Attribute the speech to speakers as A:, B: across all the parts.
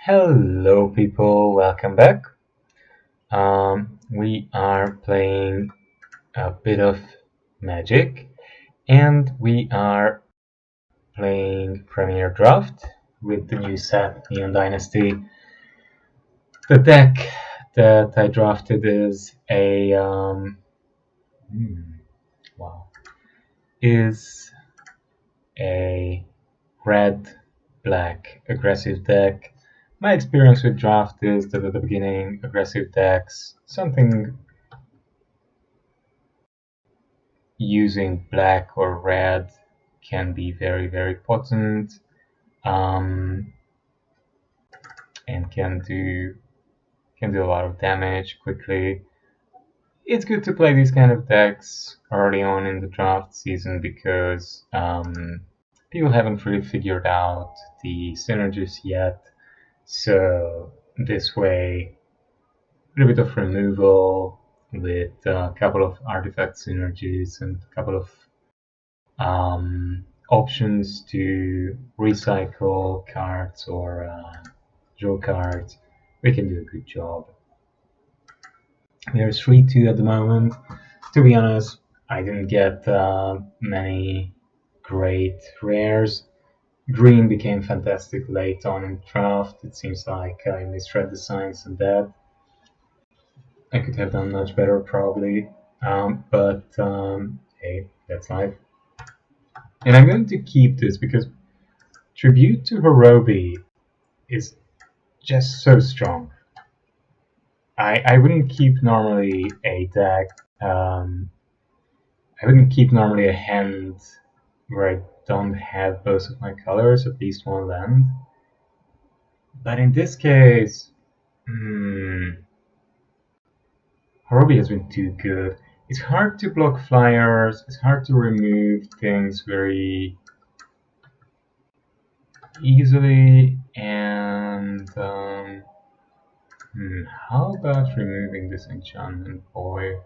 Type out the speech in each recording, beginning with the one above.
A: Hello, people. Welcome back. We are playing a bit of Magic, and we are playing Premier Draft with the new set Neon Dynasty. The deck that I drafted is a wow is a red-black aggressive deck. My experience with draft is that at the beginning, aggressive decks, something using black or red can be very, very potent, um, and can do a lot of damage quickly. It's good to play these kind of decks early on in the draft season because people haven't really figured out the synergies yet. So this way, a little bit of removal with a couple of artifact synergies and a couple of options to recycle cards or draw cards, we can do a good job. There's 3-2 at the moment. To be honest, I didn't get many great rares. Green became fantastic late on in the draft. It seems like I misread the signs and that. I could have done much better probably, but hey, that's life. And I'm going to keep this because Tribute to Hirobi is just so strong. I wouldn't keep normally a deck. I wouldn't keep normally a hand where I don't have both of my colors, at least one land. But in this case, Hirobi has been too good. It's hard to block flyers. It's hard to remove things very easily, and how about removing this enchantment boy?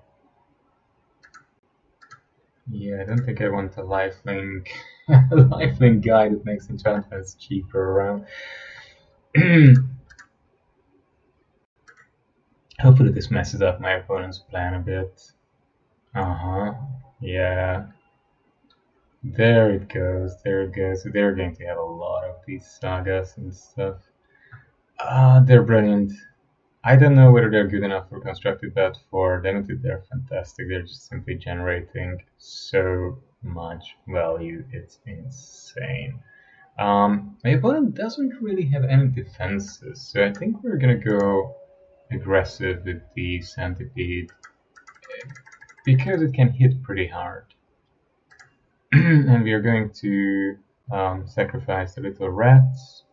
A: Yeah, I don't think I want a lifelink lifelink guy that makes enchantments cheaper around. Hopefully this messes up my opponent's plan a bit. Uh-huh. Yeah. There it goes. There it goes. They're going to have a lot of these sagas and stuff. They're brilliant. I don't know whether they're good enough for constructed, but for limited, they're fantastic. They're just simply generating so much value. It's insane. My opponent doesn't really have any defenses, so I think we're gonna go aggressive with the Centipede because it can hit pretty hard. And we are going to sacrifice the little rats.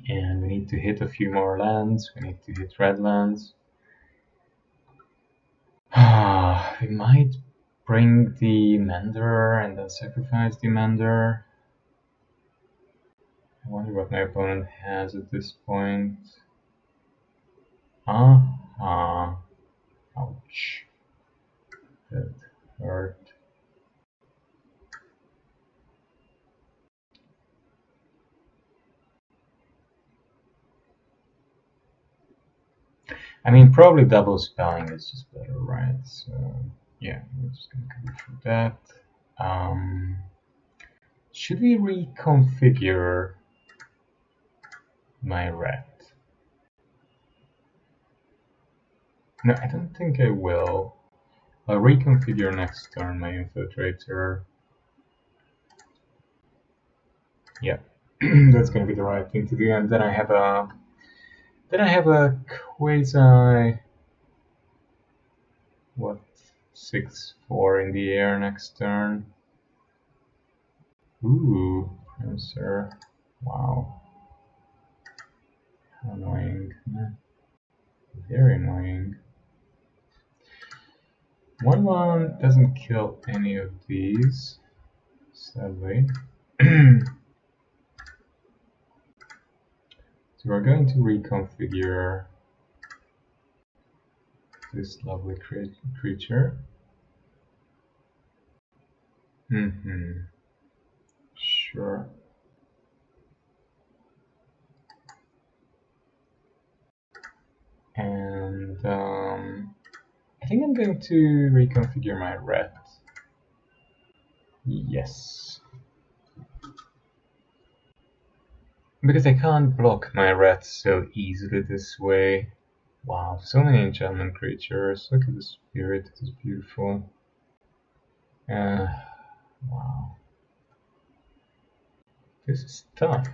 A: And we need to hit a few more lands. We need to hit red lands. We might bring the Mender and then sacrifice the Mender. I wonder what my opponent has at this point. Ouch. That hurt. I mean, probably double spelling is just better, right? So, yeah, we're just gonna go for that. Should we reconfigure my rat? No, I don't think I will. I'll reconfigure next turn my infiltrator. Yeah, that's gonna be the right thing to do. And then I have a quasi what 6/4 in the air next turn. Ooh, Prancer. Wow. How annoying. Very annoying. 1/1 doesn't kill any of these, sadly. So we're going to reconfigure this lovely creature. Sure. I think I'm going to reconfigure my red. Yes. Because I can't block my red so easily this way. Wow, so many enchantment creatures. Look at the spirit, it is beautiful. Wow. This is tough.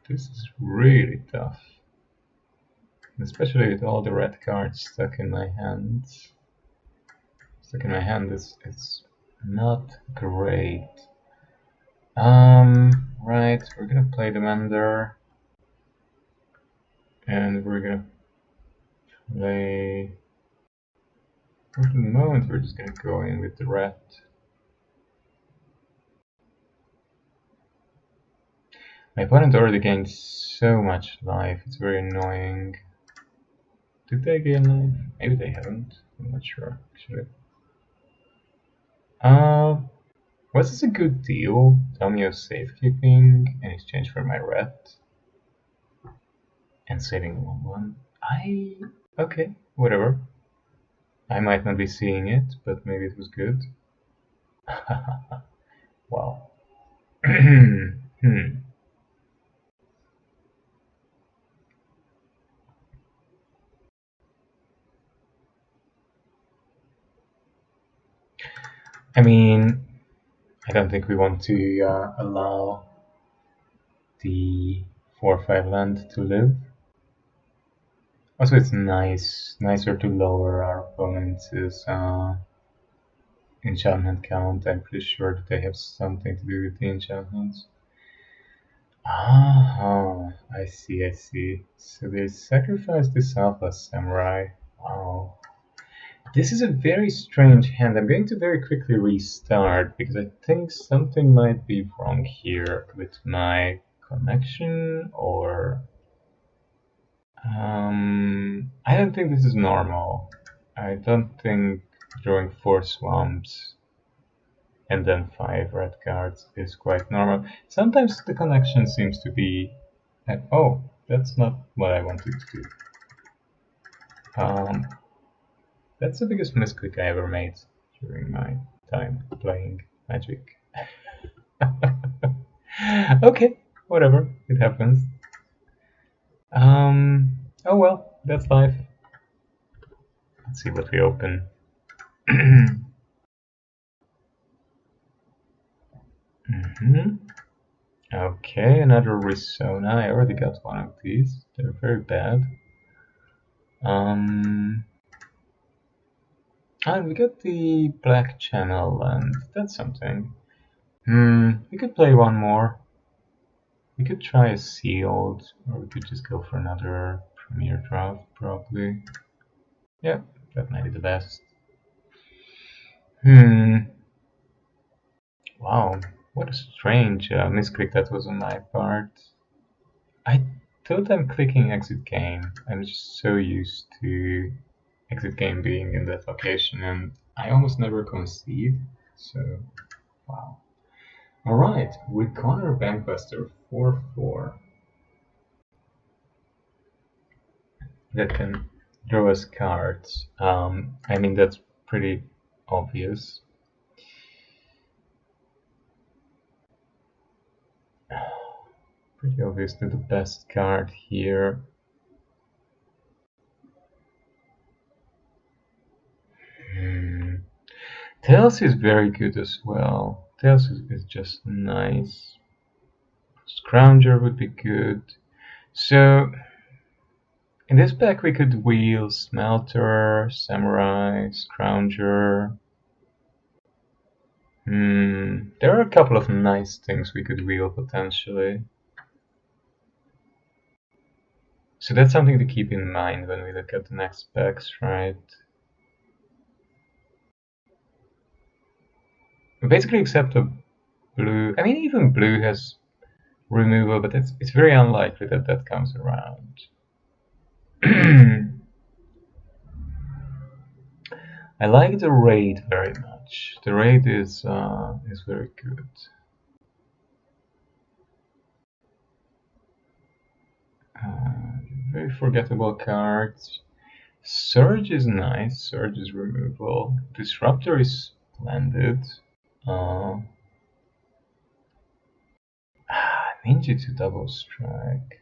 A: This is really tough. Especially with all the red cards stuck in my hands. Stuck in my hand is not great. Right, we're gonna play the Mender. And we're gonna play... For the moment, we're just gonna go in with the red. My opponent already gained so much life, it's very annoying. Did they gain life? Maybe they haven't. I'm not sure, actually. Was this a good deal? Tell me of safekeeping in exchange for my red. And saving 1/1. Okay, whatever. I might not be seeing it, but maybe it was good. Wow. I mean, I don't think we want to allow the 4/5 land to live. Also, it's nicer to lower our opponent's enchantment count. I'm pretty sure that they have something to do with the enchantments. Ah, I see. So they sacrificed this Alpha Samurai. Wow. This is a very strange hand. I'm going to very quickly restart because I think something might be wrong here with my connection or... I don't think this is normal. I don't think drawing 4 swamps and then 5 red cards is quite normal. Sometimes the connection seems to be... oh, that's not what I wanted to do. That's the biggest misclick I ever made during my time playing Magic. Okay, whatever, it happens. Oh well, that's life. Let's see what we open. Okay, another Risona. I already got one of these. They're very bad. And we got the Black Channel, and that's something. We could play one more. We could try a sealed, or we could just go for another Premier draft, probably. Yeah, that might be the best. Wow, what a strange misclick that was on my part. I thought I'm clicking exit game. I'm just so used to exit game being in that location, and I almost never concede. So, wow. Alright, with Connor Bankbuster 4/4. That can draw us cards. I mean, that's pretty obvious. Pretty obviously the best card here. Tails is very good as well. Tails is just nice. Scrounger would be good. So, in this pack we could wheel Smelter, Samurai, Scrounger. There are a couple of nice things we could wheel potentially. So that's something to keep in mind when we look at the next packs, right? Basically except a blue. I mean, even blue has removal, but it's very unlikely that that comes around. I like the raid very much. The raid is very good. Very forgettable cards. Surge is nice. Surge is removal. Disruptor is splendid. Uh, Ninjutsu double strike.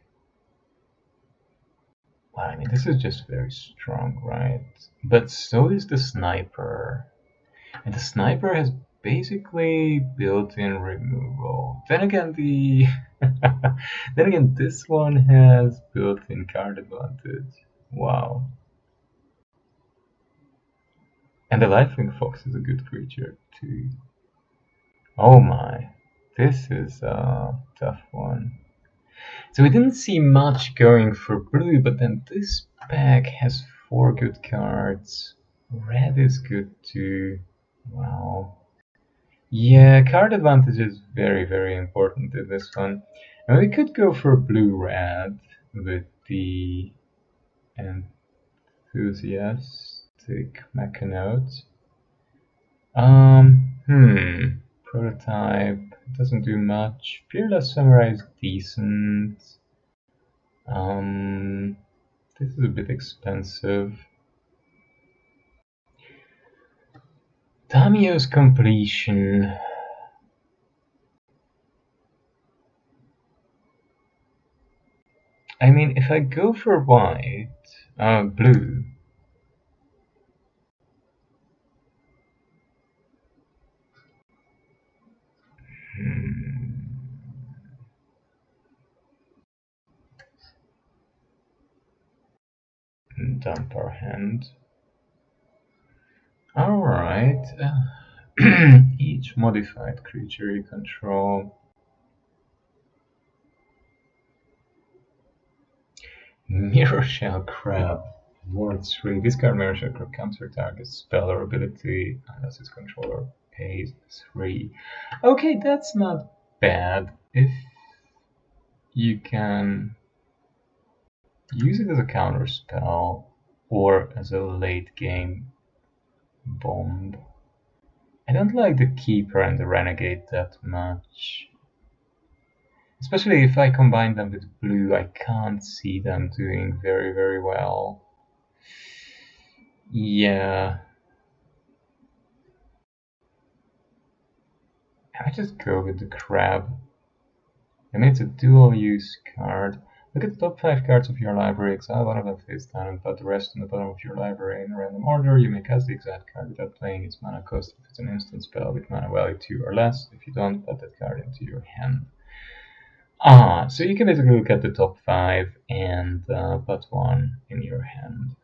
A: Well, I mean, this is just very strong, right? But so is the sniper. And the sniper has basically built-in removal. Then again, then again, this one has built-in card advantage. Wow. And the Lifelink Fox is a good creature too. Oh my, this is a tough one. So we didn't see much going for blue, but then this pack has 4 good cards. Red is good too. Wow. Yeah, card advantage is very, very important in this one. And we could go for blue-red with the enthusiastic Mechanote. Prototype doesn't do much. Fearless Samurai is decent. This is a bit expensive. Tamiyo's completion. I mean, if I go for white, blue. Dump our hand. Alright. Each modified creature you control. Mirror Shell Crab. Ward 3. Discard Mirror Shell Crab counter target spell or ability unless its controller pays 3. Okay, that's not bad. If you can use it as a counter spell or as a late game bomb. I don't like the Keeper and the Renegade that much. Especially if I combine them with blue, I can't see them doing very, very well. Yeah. I just go with the crab. I mean, it's a dual use card. Look at the top 5 cards of your library, exile one of them face down, and put the rest on the bottom of your library in a random order. You may cast the exact card without playing its mana cost if it's an instant spell with mana value 2 or less. If you don't, put that card into your hand. So you can basically look at the top 5 and put one in your hand.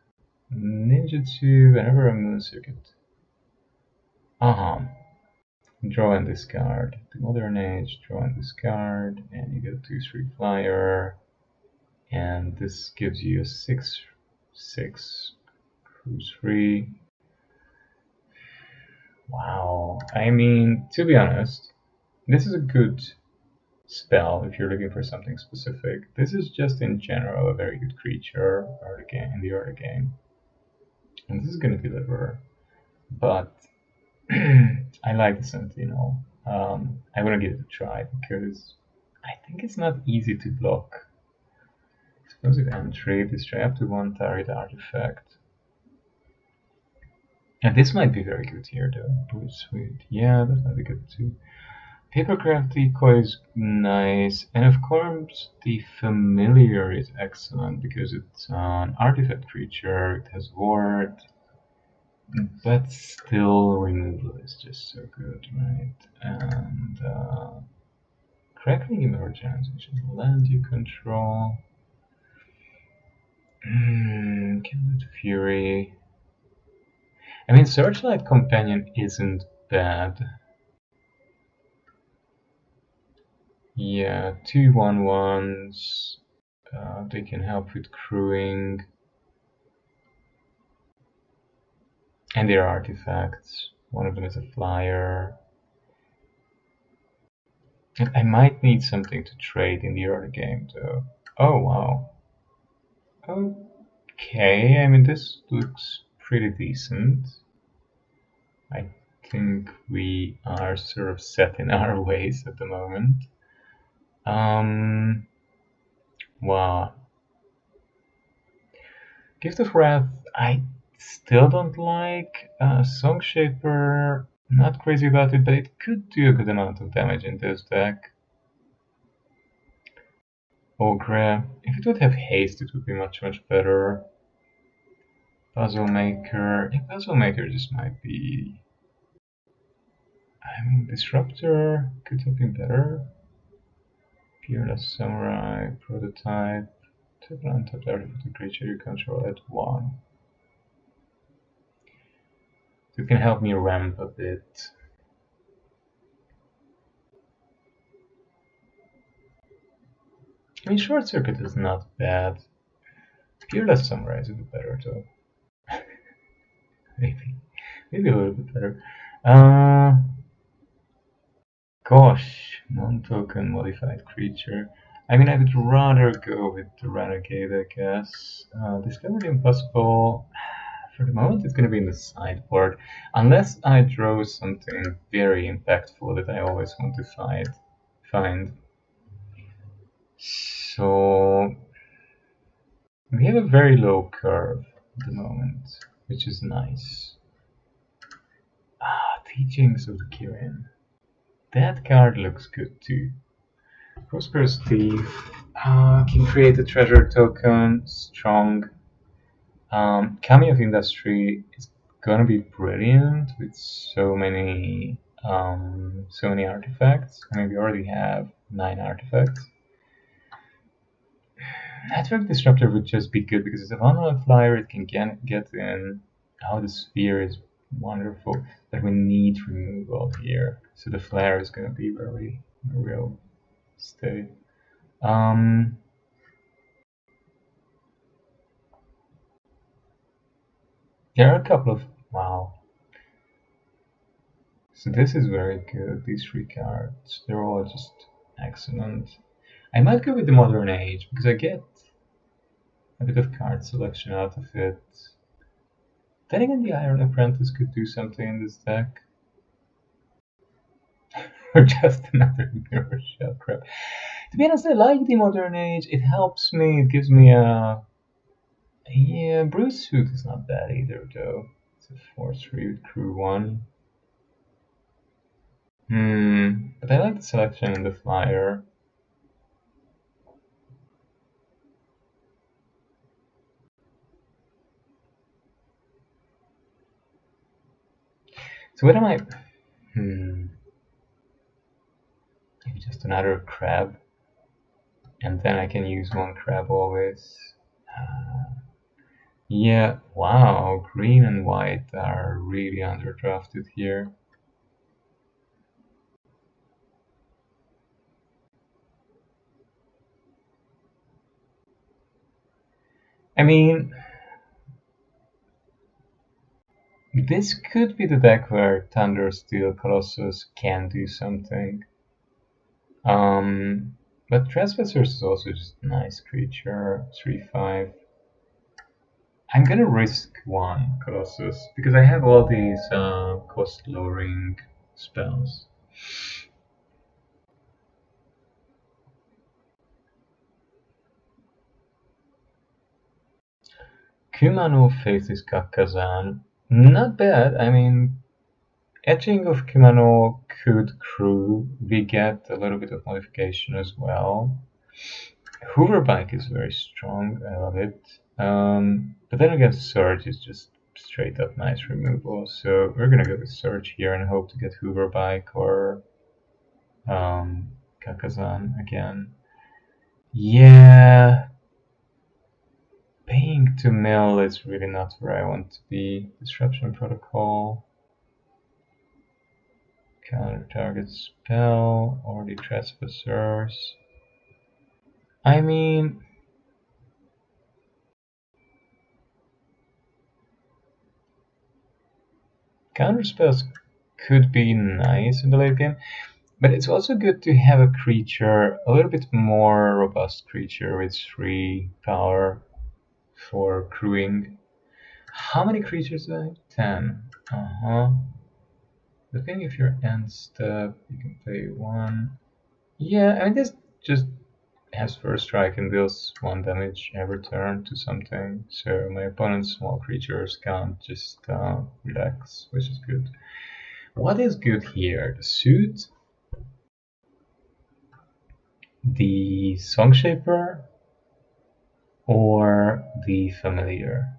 A: Ninjutsu, whenever a moon circuit. Draw and discard. The Modern Age, draw and discard, and you get a 2/3 flyer. And this gives you a 6/6 cruise free. Wow. I mean, to be honest, this is a good spell if you're looking for something specific. This is just in general a very good creature in the early game. And this is going to deliver. But I like the Sentinel. I want to give it a try because I think it's not easy to block. Explosive entry, destroy up to 1 target artifact. And this might be very good here though. Oh, sweet. Yeah, that might be good too. Papercraft Decoy is nice. And of course, the Familiar is excellent because it's an artifact creature, it has ward. But still, removal is just so good, right? And Crackling Emergence, which is land you control. Kindred Fury. I mean, Searchlight Companion isn't bad. Yeah, 2/1/1s. They can help with crewing. And their artifacts. One of them is a flyer. And I might need something to trade in the early game, though. Oh, wow. Okay, I mean, this looks pretty decent. I think we are sort of set in our ways at the moment. Wow. Gift of Wrath, I still don't like Song Shaper. Not crazy about it, but it could do a good amount of damage in this deck. Ogre. If it would have haste, it would be much better. Puzzle Maker. Yeah, Puzzle Maker just might be. I mean, Disruptor could have been better. Fearless Samurai, Prototype. Tap an untapped artifact creature you control at 1. So it can help me ramp a bit. I mean, Short Circuit is not bad. Fearless Samurai is a bit better, though. Maybe a little bit better. Gosh, non-token modified creature. I mean, I would rather go with the Renegade, I guess. Discover the Impossible. For the moment, it's going to be in the sideboard, unless I draw something very impactful that I always want to find. So we have a very low curve at the moment, which is nice. Teachings of the Kirin. That card looks good too. Prosperous Thief can create a treasure token, strong. Kami of Industry is gonna be brilliant with so many artifacts. I mean, we already have 9 artifacts. Network Disruptor would just be good because it's a 1/1 flyer. It can get in. Oh, the Sphere is wonderful, but we need removal here. So the flare is gonna be where we'll stay. There are a couple of wow. So this is very good. These 3 cards, they're all just excellent. I might go with the Modern Age because I get a bit of card selection out of it. Then again, the Iron Apprentice could do something in this deck. Or just another mirror shell crap. To be honest, I like the Modern Age. It helps me. It gives me a. Yeah, Bruce Suit is not bad either, though. It's a 4/3 with Crew 1. But I like the selection in the flyer. So what am I? Maybe just another crab. And then I can use 1 crab always. Yeah, wow, green and white are really underdrafted here. I mean, this could be the deck where Thundersteel Colossus can do something. But Trespassers is also just a nice creature, 3/5. I'm gonna risk 1 Colossus because I have all these cost lowering spells. Kumano faces Kakazan. Not bad. I mean, Etching of Kumano could crew. We get a little bit of modification as well. Hooverbike is very strong. I love it. But then again, Surge is just straight up nice removal. So we're gonna go with Surge here and hope to get Hooverbike or Kakazan again. Yeah. Paying to mill is really not where I want to be. Disruption Protocol. Counter target spell or the Trespassers. I mean, counter spells could be nice in the late game, but it's also good to have a creature, a little bit more robust creature with 3 power for crewing. How many creatures do I have? 10. The thing, if you're end step, you can play 1. Yeah, I mean, this just has first strike and deals 1 damage every turn to something, so my opponent's small creatures can't just relax, which is good. What is good here? The suit, the Song Shaper, or the Familiar?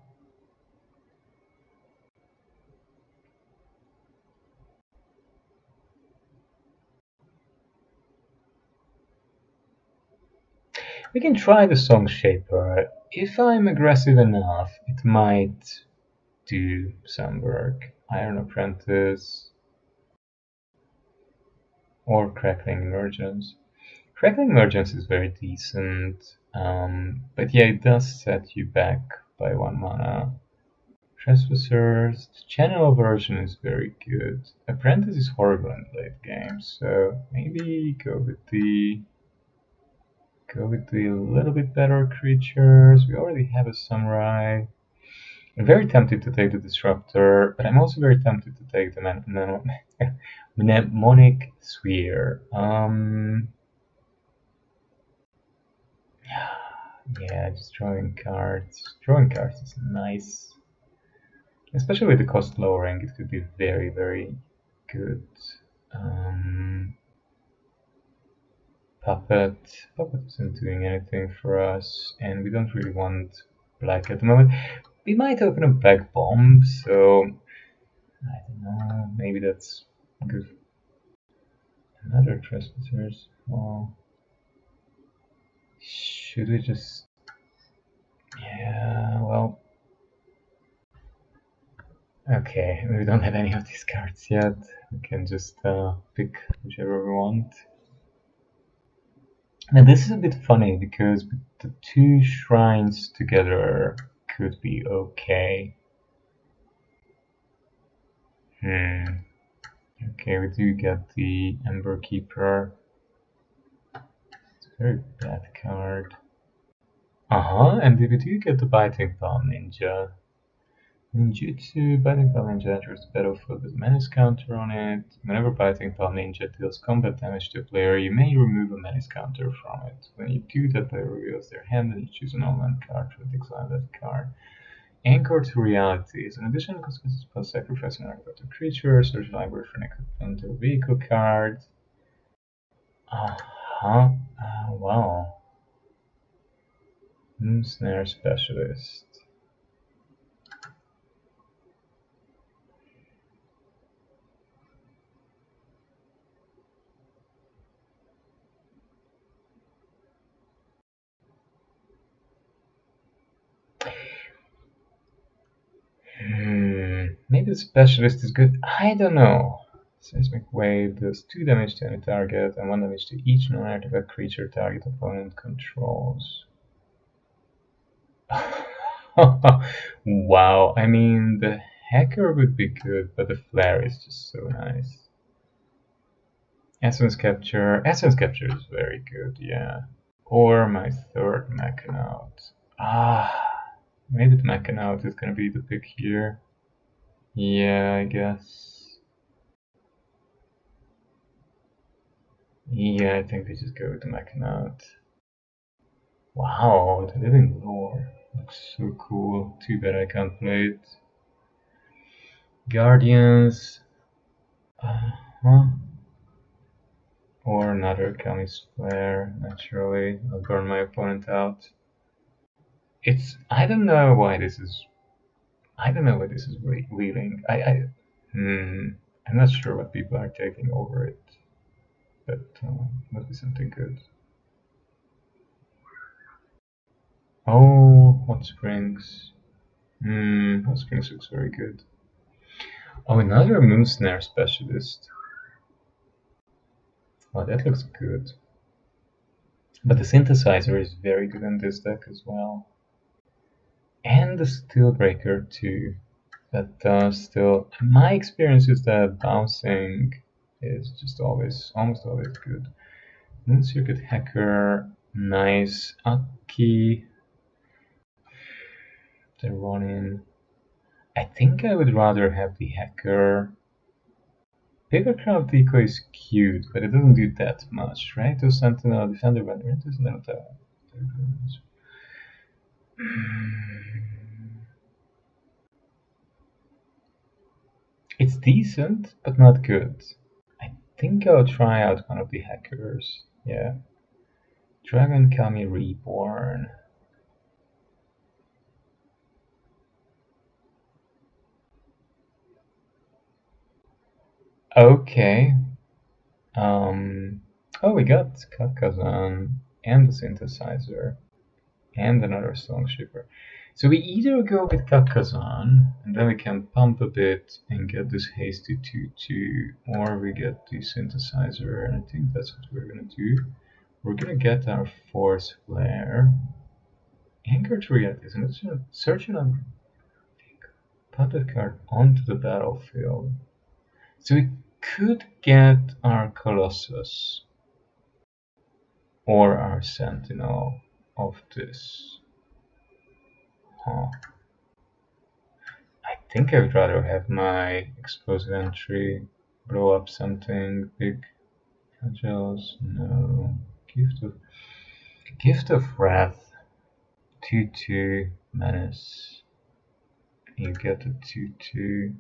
A: We can try the Song Shaper. If I'm aggressive enough, it might do some work. Iron Apprentice or Crackling Emergence. Crackling Emergence is very decent, but yeah, it does set you back by 1 mana. Trespassers, the Channel version is very good. Apprentice is horrible in late game, so maybe go with the little bit better creatures. We already have a Samurai. I'm very tempted to take the Disruptor, but I'm also very tempted to take the Mnemonic Sphere. Yeah, just drawing cards. Drawing cards is nice. Especially with the cost lowering, it could be very, very good. Puppet. Puppet isn't doing anything for us, and we don't really want black at the moment. We might open a back bomb, so I don't know, maybe that's good. Another Trespassers. Well, should we just... Yeah, well... Okay, we don't have any of these cards yet. We can just pick whichever we want. Now this is a bit funny because the 2 shrines together could be okay. Okay, we do get the Ember Keeper. It's a very bad card. And we do get the Biting Palm Ninja. Ninjutsu, Biting Palm Ninja enters the battlefield with a menace counter on it. Whenever Biting Palm Ninja deals combat damage to a player, you may remove a menace counter from it. When you do, that player reveals their hand and you choose an all-land card to exile that card. Anchor to Reality is an additional consequence spell sacrificing an archetype to creature, search library for an equipment or vehicle card. Wow. Snare Specialist. Maybe the Specialist is good. I don't know. Seismic Wave does 2 damage to any target and 1 damage to each non-artifact creature target opponent controls. Wow, I mean, the Hacker would be good, but the Flare is just so nice. Essence Capture. Essence Capture is very good, yeah. Or my 3rd Machinaut. Maybe the Machinaut is gonna be the pick here. Yeah, I guess. Yeah, I think we just go with the Machinaut. Wow, the Living Lore. Looks so cool. Too bad I can't play it. Guardians. Or another Kami's Flare, naturally. I'll burn my opponent out. I don't know why this is wheeling. I'm not sure what people are taking over it, but must be something good. Oh, Hot Springs. Hot Springs looks very good. Oh, another Moon Snare Specialist. Oh, that looks good. But the Synthesizer is very good in this deck as well. And the Steelbreaker too. But still, my experience is that bouncing is just almost always good. Moon Circuit Hacker, nice. Aki, the Ronin. I think I would rather have the Hacker. Papercraft Decoy is cute, but it doesn't do that much, right? To Sentinel Defender when we're into Sentinel attack. It's decent, but not good. I think I'll try out one of the hackers. Yeah. Dragon Kami Reborn. Okay. Oh, we got Kakazan and the synthesizer and another Song Shipper. So we either go with Kakazan and then we can pump a bit and get this hasty 2-2, or we get the synthesizer, and I think that's what we're gonna do. We're gonna get our Force Flare, Anchor to Reality, and it's searching on put that card onto the battlefield. So we could get our Colossus or our Sentinel of this. Huh. I think I would rather have my explosive entry blow up something big. Angels, no. Gift of Wrath. 2-2 menace. You get the 2-2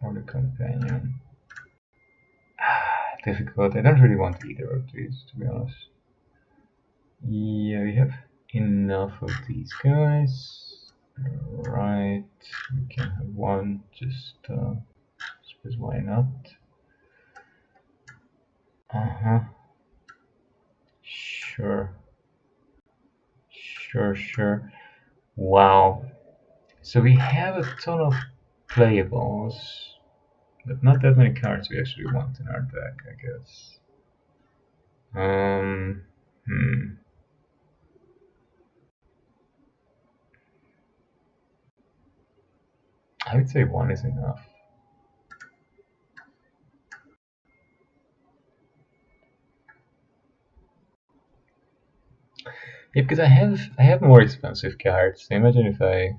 A: or the companion. Difficult. I don't really want either of these, to be honest. Yeah, we have enough of these guys. Right, we can have one, just suppose why not? Uh-huh. Sure. Sure. Wow. So we have a ton of playables, but not that many cards we actually want in our deck, I guess. I would say one is enough. Yeah, because I have more expensive cards. Imagine if I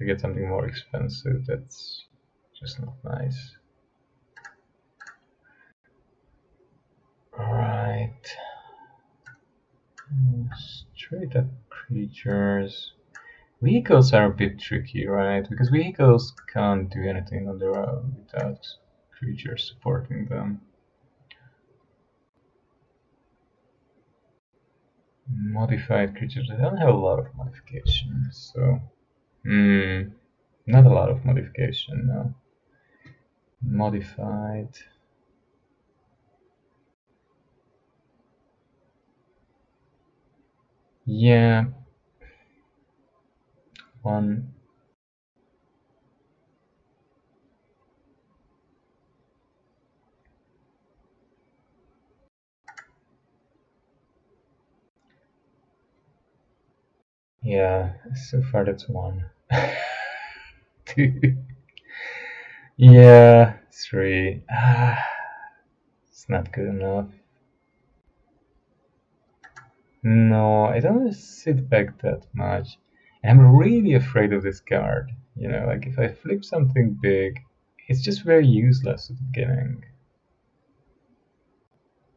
A: get something more expensive, that's just not nice. Right. Straight up creatures. Vehicles are a bit tricky, right? Because vehicles can't do anything on their own without creatures supporting them. Modified creatures, I don't have a lot of modifications, so not a lot of modification, no. Modified. Yeah. One. Yeah, so far that's one. Two. Yeah, three. It's not good enough. No, I don't sit back that much. I'm really afraid of this card. You know, like if I flip something big, it's just very useless at the beginning.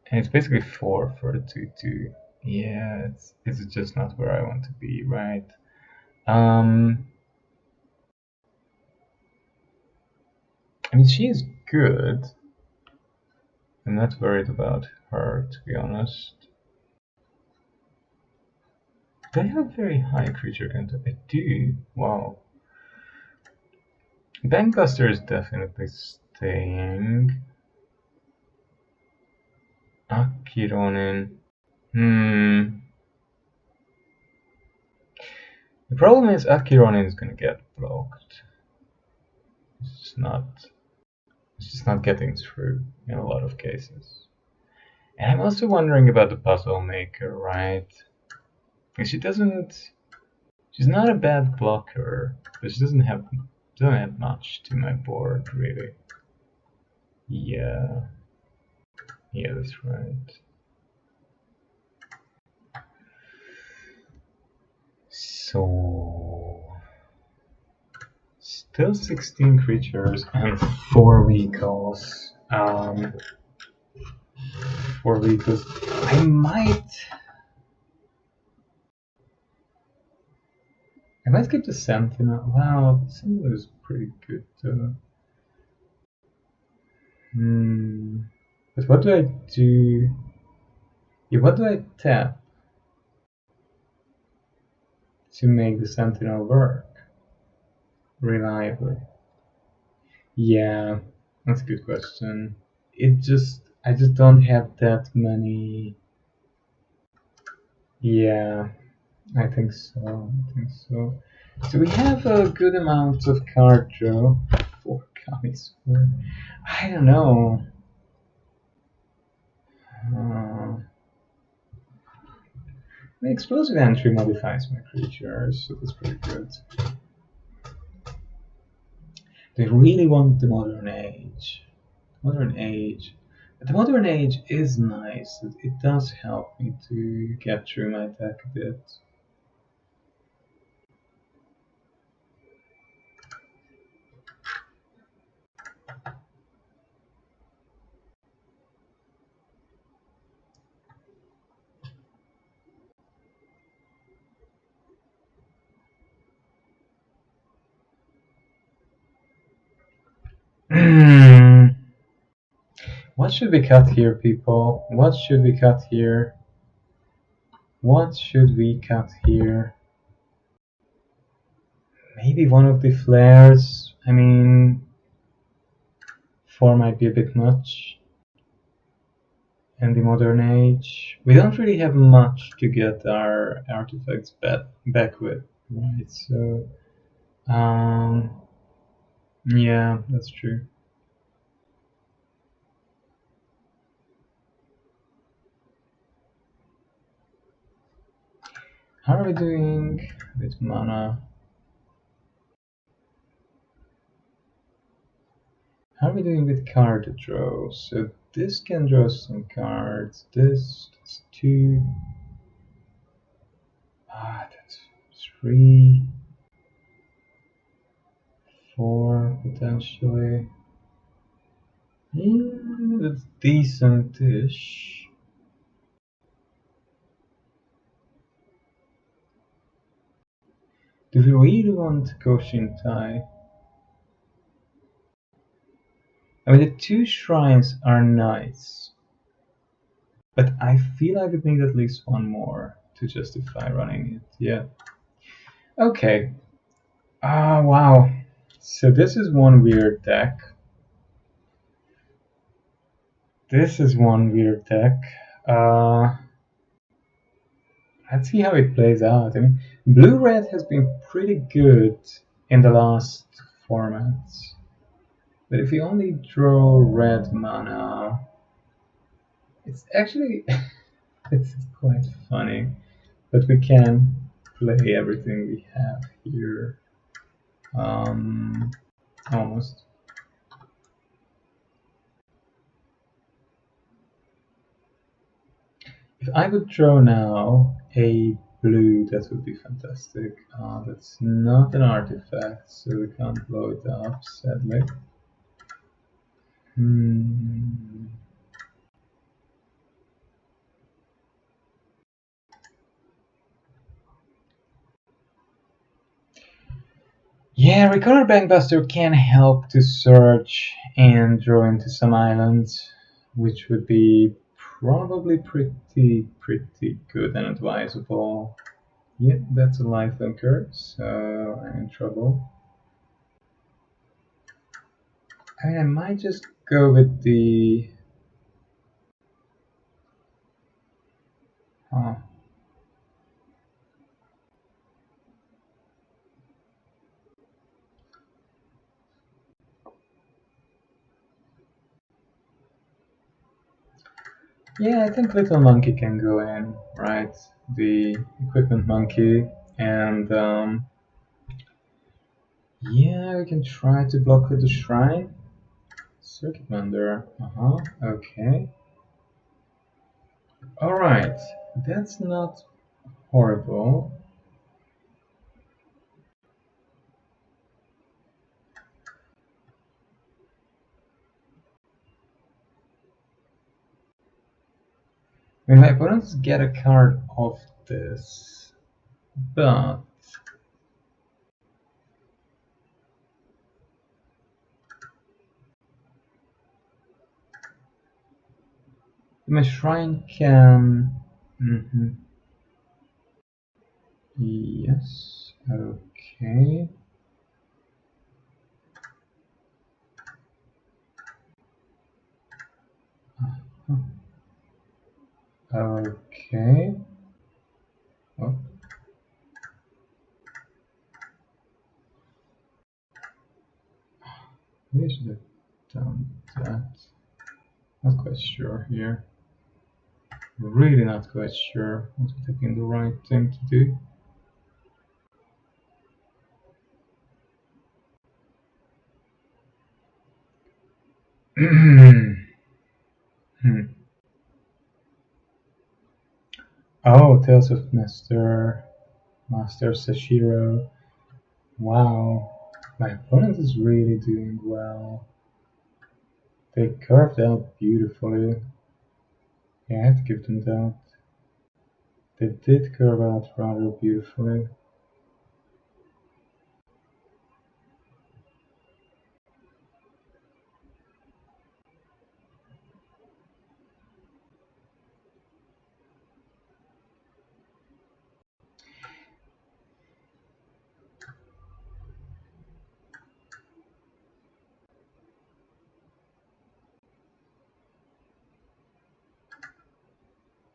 A: And it's basically 4 for the 2-2. Yeah, it's just not where I want to be, right? I mean, she is good. I'm not worried about her, to be honest. Do I have very high creature count? I do. Wow. Bankbuster is definitely staying. Akironin. The problem is Akironin is gonna get blocked. It's just not getting through in a lot of cases. And I'm also wondering about the puzzle maker, right? She's not a bad blocker, but she doesn't have much to my board really. Yeah, that's right. So still 16 creatures and 4 vehicles. 4 vehicles. I might keep the Sentinel. Wow, the Sentinel is pretty good. But what do I do? Yeah, what do I tap to make the Sentinel work reliably? Yeah, that's a good question. I just don't have that many. Yeah, I think so. So we have a good amount of card draw for Kamigawa. I don't know. The explosive entry modifies my creatures, so that's pretty good. They really want the modern age. Modern age. But the modern age is nice. It does help me to get through my deck a bit. What should we cut here, people? What should we cut here? What should we cut here? Maybe one of the flares. I mean, 4 might be a bit much. And the modern age. We don't really have much to get our artifacts back with, right? So, yeah, that's true. How are we doing with mana? How are we doing with card draw? So this can draw some cards. That's 2. That's 3, 4 potentially. Yeah, that's decent-ish. Do we really want Goshintai? I mean, the 2 shrines are nice, but I feel I would need at least 1 more to justify running it. Yeah. Okay. Wow. So this is one weird deck. Let's see how it plays out. I mean, blue-red has been pretty good in the last formats. But if you only draw red mana, it's actually it's quite funny. But we can play everything we have here. Almost. If I would draw now a blue, that would be fantastic. That's not an artifact, so we can't blow it up, sadly. Yeah, Recorder Bankbuster can help to search and draw into some islands, which would be probably pretty good and advisable. Yeah, that's a life linker, so I'm in trouble. I mean, I might just go with the... Yeah, I think Little Monkey can go in, right? The Equipment Monkey, and yeah, we can try to block with the Shrine. Circuit Mender, okay. Alright, that's not horrible. I mean, my opponents get a card off this, but my shrine can. Yes. Okay. Okay. Oh. Maybe I should have done that. Not quite sure here. Really not quite sure what would have been the right thing to do. Oh, Tales of Master Sashiro. Wow, my opponent is really doing well. They curved out beautifully. Yeah, I have to give them that. They did curve out rather beautifully.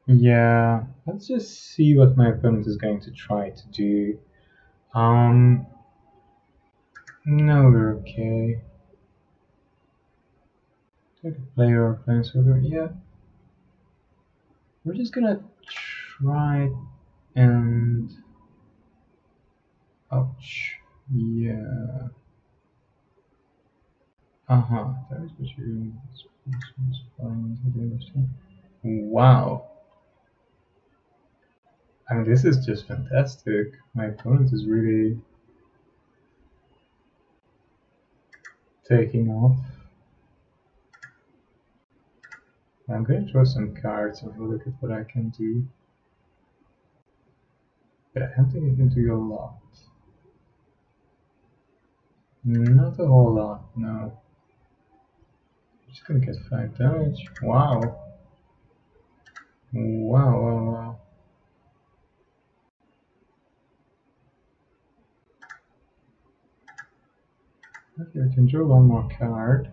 A: Yeah, let's just see what my opponent is going to try to do. No, we're okay. Take a player or planeswalker. Yeah, we're just gonna try and. Ouch. Yeah. That is what you're doing. Wow. I mean, this is just fantastic. My opponent is really taking off. I'm going to draw some cards and have a look at what I can do. But I don't think I can do a lot. Not a whole lot, no. I'm just gonna get 5 damage. Wow. Wow. Okay, I can draw one more card.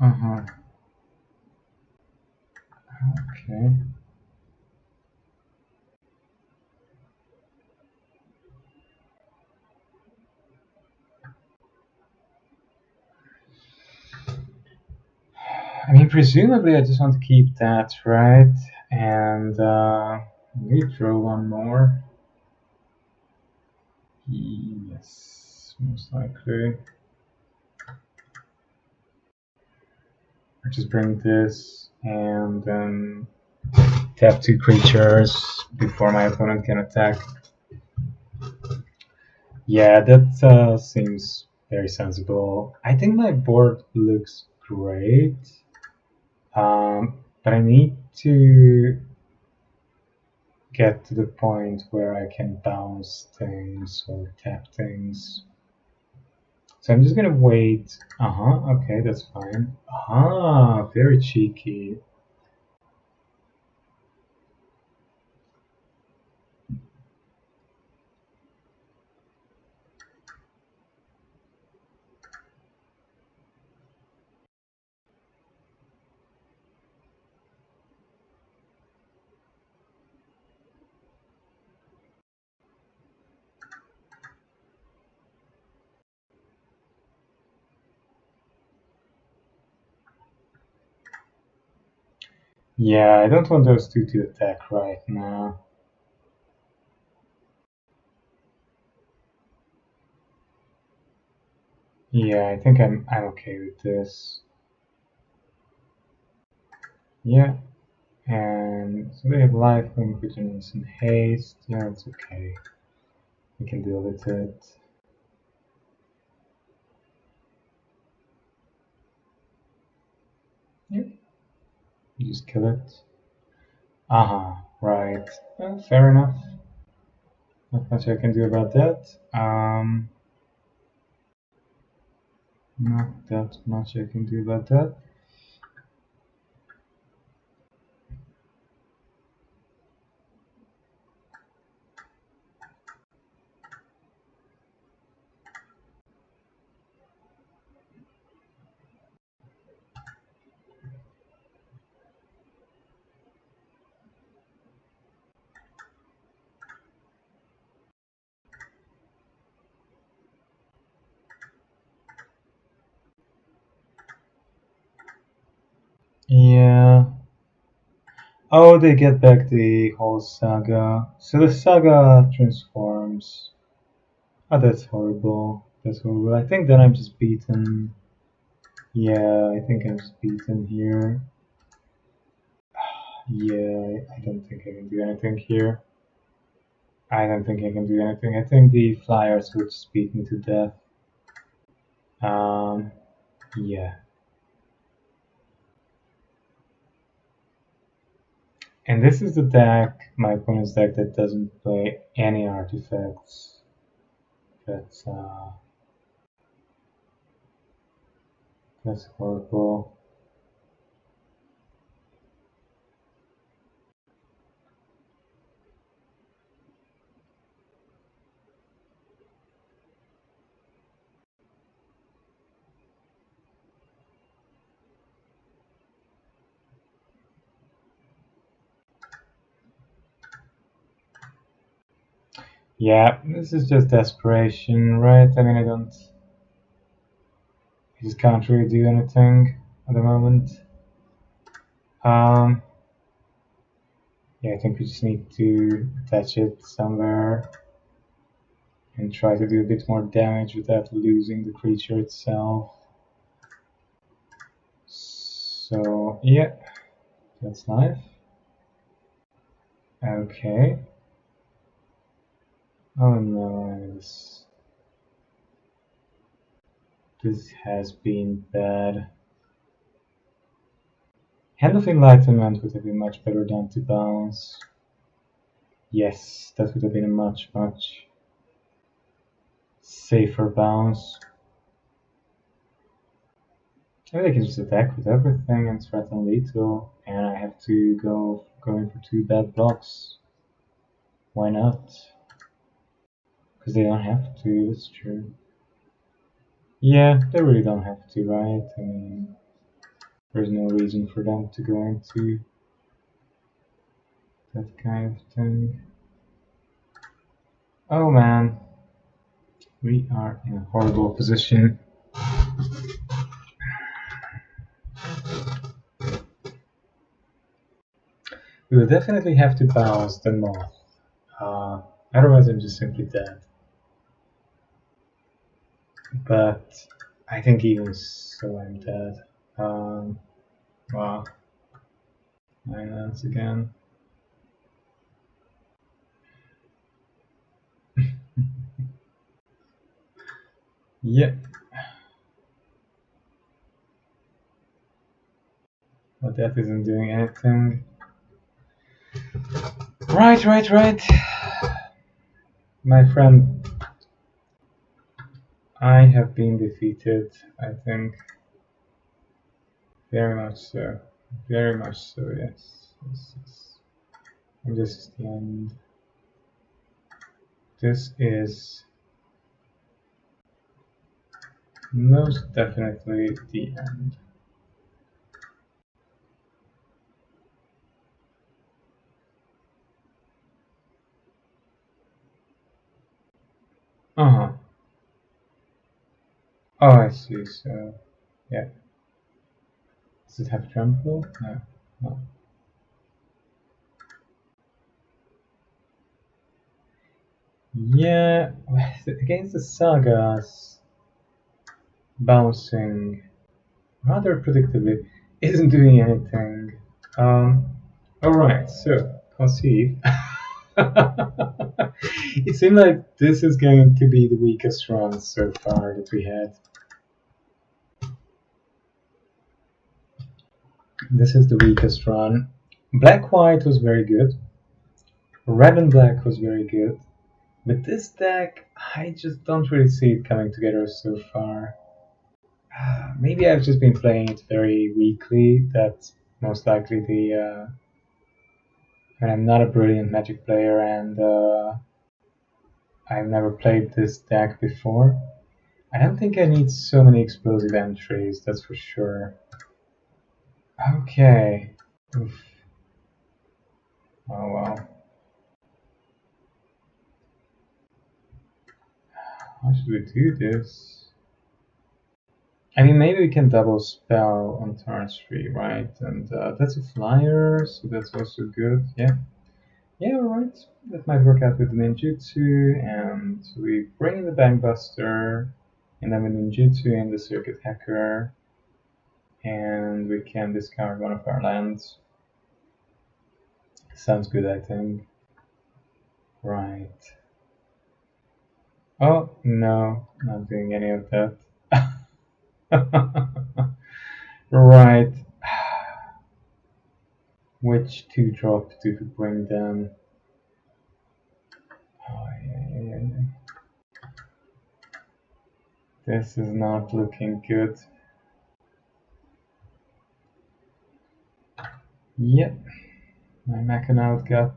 A: Okay. I mean, presumably I just want to keep that, right? And maybe draw one more. Yes, most likely. I just bring this and then tap 2 creatures before my opponent can attack. Yeah, that seems very sensible. I think my board looks great, but I need to get to the point where I can bounce things or tap things. So I'm just gonna wait. Okay, that's fine. Very cheeky. Yeah, I don't want those two to attack right now. Yeah, I think I'm okay with this. Yeah, and so they have lifelink, which is some haste. Yeah, it's okay. We can deal with it. Yep. You just kill it. Right. Fair enough. Not much I can do about that. Not that much I can do about that. Yeah. Oh, they get back the whole saga. So the saga transforms. Oh, that's horrible. That's horrible. I think that I'm just beaten. Yeah, I think I'm just beaten here. Yeah, I don't think I can do anything here. I don't think I can do anything. I think the flyers would just beat me to death. Um, yeah. And this is the deck, my opponent's deck, that doesn't play any artifacts. That's that's horrible. Yeah, this is just desperation, right? I mean, I just can't really do anything at the moment. Um, yeah, I think we just need to attach it somewhere and try to do a bit more damage without losing the creature itself. So, yeah, that's life. Okay. Oh no, this has been bad. Hand of Enlightenment would have been much better than to bounce. Yes, that would have been a much, much safer bounce. I mean, I can just attack with everything and threaten lethal, and I have to go in for 2 bad blocks. Why not? Because they don't have to, that's true. Yeah, they really don't have to, right? I mean, there's no reason for them to go into that kind of thing. Oh man, we are in a horrible position. We will definitely have to bounce the moth. Otherwise, I'm just simply dead. But I think even so, I'm dead. Wow. 9 lands again. Yep. But that isn't doing anything. Right. My friend, I have been defeated, I think. Very much so. Very much so, yes. And this is the end. This is most definitely the end. Uh-huh. Oh, I see. So, yeah. Does it have trample? No. No. Yeah, against the sagas, bouncing rather predictably isn't doing anything. Alright, so conceive. It seemed like this is going to be the weakest run so far that we had. This is the weakest run. Black-white was very good. Red and black was very good. But this deck, I just don't really see it coming together so far. Maybe I've just been playing it very weakly. That's most likely the... and I'm not a brilliant Magic player, and I've never played this deck before. I don't think I need so many explosive entries, that's for sure. Okay. Oof. Oh well. How should we do this? I mean, maybe we can double spell on turn 3, right? And that's a flyer, so that's also good. Yeah. Yeah, alright. That might work out with the ninjutsu, and we bring in the Bankbuster, and then with ninjutsu in the Circuit Hacker, and we can discard one of our lands. Sounds good, I think. Right. Oh, no, not doing any of that. Right. Which 2-drop do we bring then? Oh, yeah. This is not looking good. Yep. My Machinaut got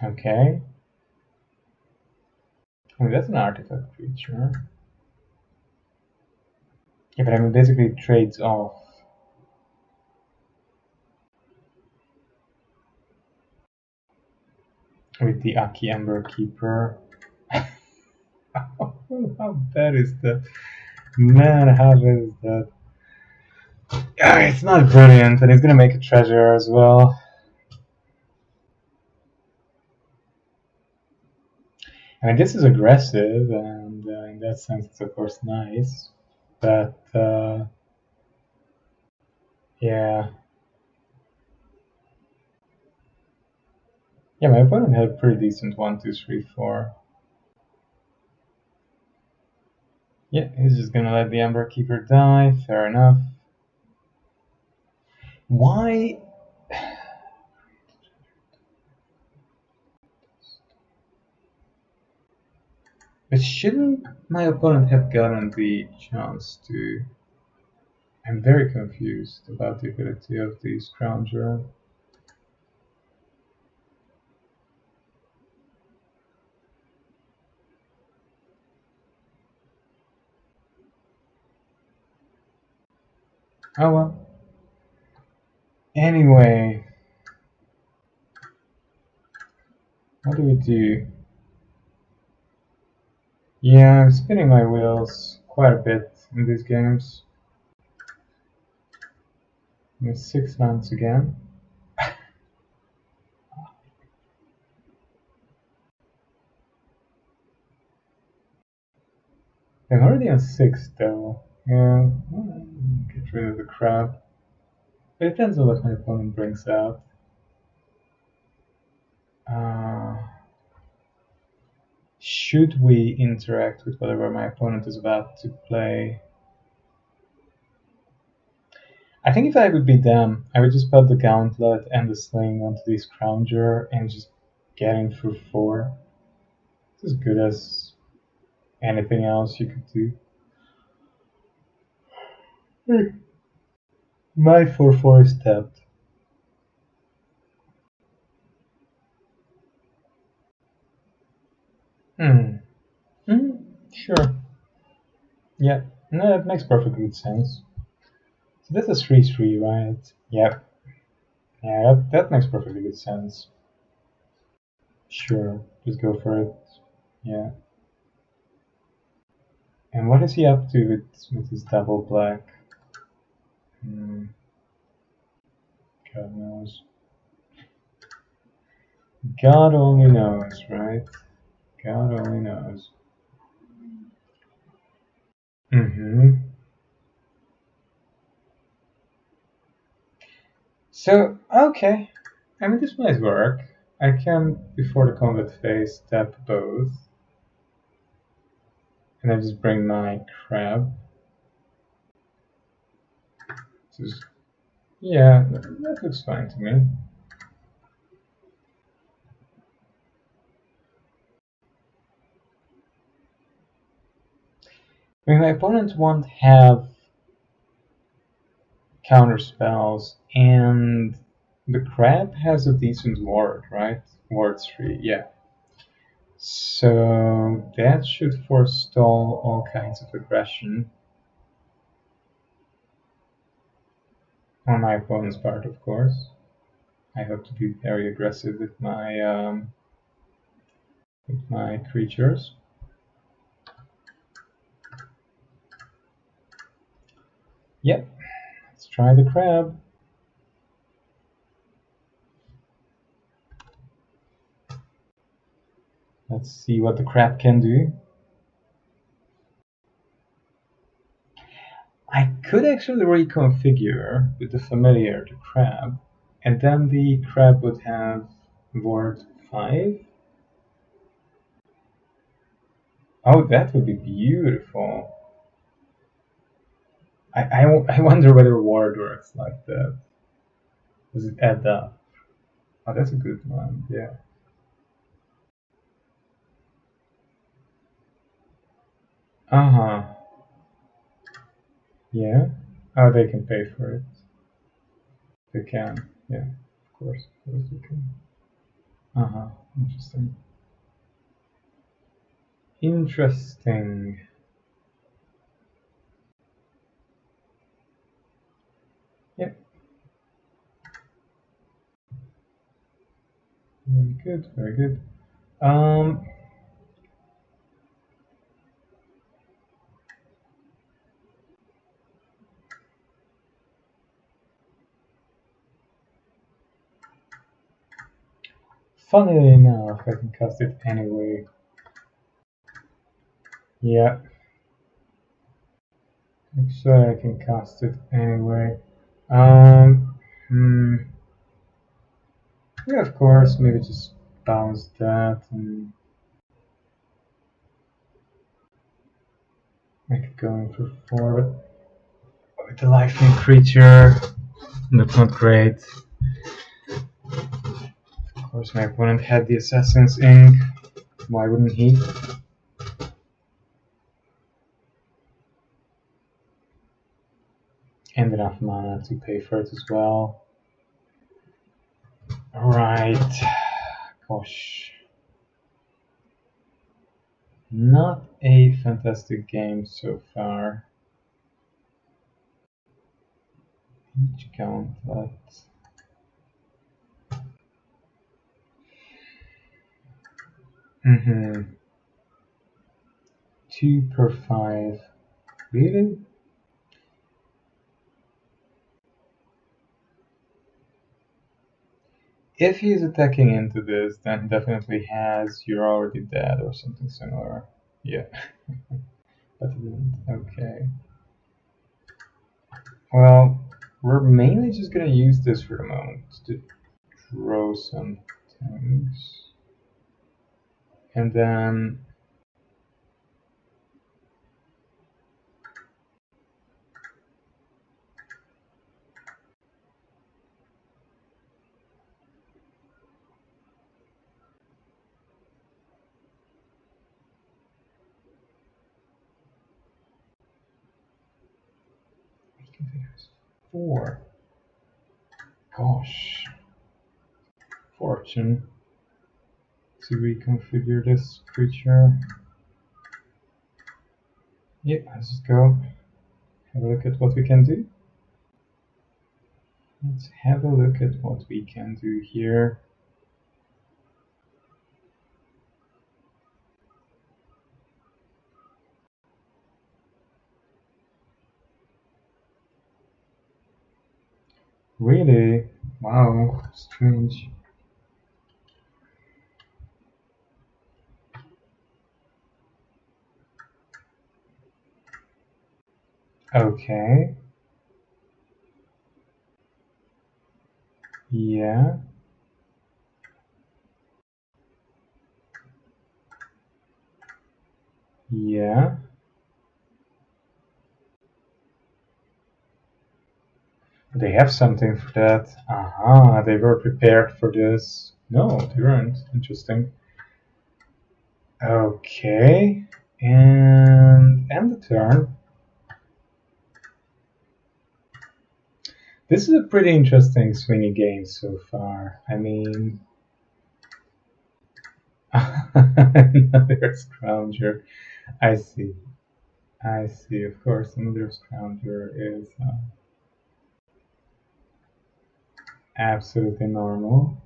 A: okay. Oh, that's an artifact creature. Yeah, but I mean, basically it trades off. With the Aki Ember Keeper. How bad is that? Man, how bad is that? It's not brilliant, and he's gonna make a treasure as well. I mean, this is aggressive, and in that sense, it's of course nice. But yeah, my opponent had a pretty decent 1, 2, 3, 4. Yeah, he's just gonna let the Ember Keeper die. Fair enough. Why? But shouldn't my opponent have gotten the chance to? I'm very confused about the ability of the Scrounger. Oh well. Anyway, what do we do? Yeah, I'm spinning my wheels quite a bit in these games. With 6 lands again. I'm already on 6 though. Yeah, get rid of the crab. It depends on what my opponent brings out. Should we interact with whatever my opponent is about to play? I think if I would be them, I would just put the Gauntlet and the Sling onto the Scrounger and just get in for 4. It's as good as anything else you could do. My 4/4 is tapped. Sure. Yeah. No, it makes perfectly good sense. So that's a 3/3, right? Yep. Yeah, that makes perfectly good sense. Sure. Just go for it. Yeah. And what is he up to with his double black? God knows. God only knows, right? God only knows. So, okay. I mean, this might work. I can, before the combat phase, tap both. And I just bring my crab. Just, yeah, that looks fine to me. I mean, my opponent won't have counter spells, and the crab has a decent ward, right? Ward 3, yeah. So that should forestall all kinds of aggression on my opponent's part, of course. I hope to be very aggressive with my creatures. Yep, let's try the crab. Let's see what the crab can do. I could actually reconfigure with the familiar the crab, and then the crab would have ward 5. Oh, that would be beautiful. I wonder whether ward works like that. Does it add up? Oh, that's a good one, yeah. Uh-huh. Yeah. Oh, they can pay for it. They can. Yeah, of course they can. Uh-huh. Interesting. Interesting. Yep. Very good, very good. Funnily enough, I can cast it anyway. Yeah. Actually, I can cast it anyway. Hmm. Yeah, of course, maybe just bounce that and make it going for 4, but with the lifelink creature, that's not great. Of course, my opponent had the Assassin's Ink. Why wouldn't he? And enough mana to pay for it as well. Alright. Gosh. Not a fantastic game so far. Each gauntlet. 2 per 5. Really? If he's attacking into this, then definitely has "you're already dead" or something similar. Yeah. But it didn't. Okay. Well, we're mainly just gonna use this for the moment to draw some things. And then we can figure 4. Gosh. Fortune. To reconfigure this creature. Yep, let's just go have a look at what we can do. Let's have a look at what we can do here. Really? Wow, strange. Okay. Yeah. Yeah. They have something for that. Aha, they were prepared for this. No, they weren't. Interesting. Okay. And end the turn. This is a pretty interesting swingy game so far. I mean, another scrounger. I see. I see. Of course, another scrounger is absolutely normal.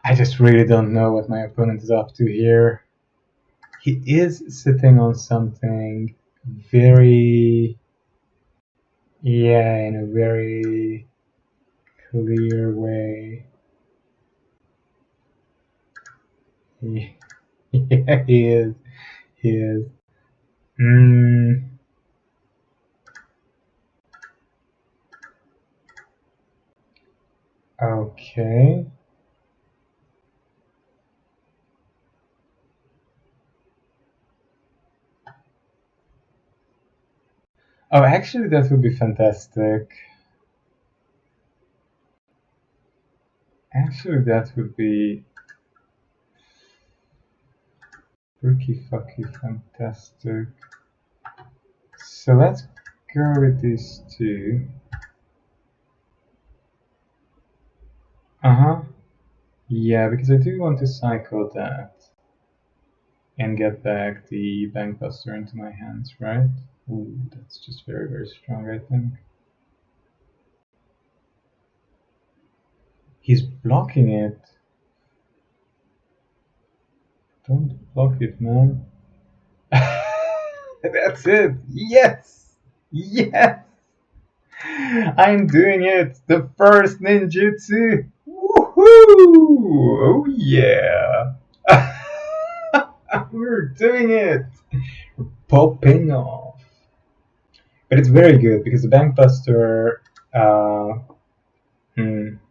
A: I just really don't know what my opponent is up to here. He is sitting on something very, yeah, in a very clear way. He, yeah, he is. He is. Mm, okay. Oh, actually, that would be fantastic. Actually, that would be pretty fucking fantastic. So let's go with these two. Uh-huh. Yeah, because I do want to cycle that and get back the Bankbuster into my hands, right? Ooh, that's just very, very strong, I think. He's blocking it. Don't block it, man. That's it. Yes! Yes! I'm doing it! The first ninjutsu! Woohoo! Oh yeah! We're doing it! Popping off. But it's very good because the Bankbuster.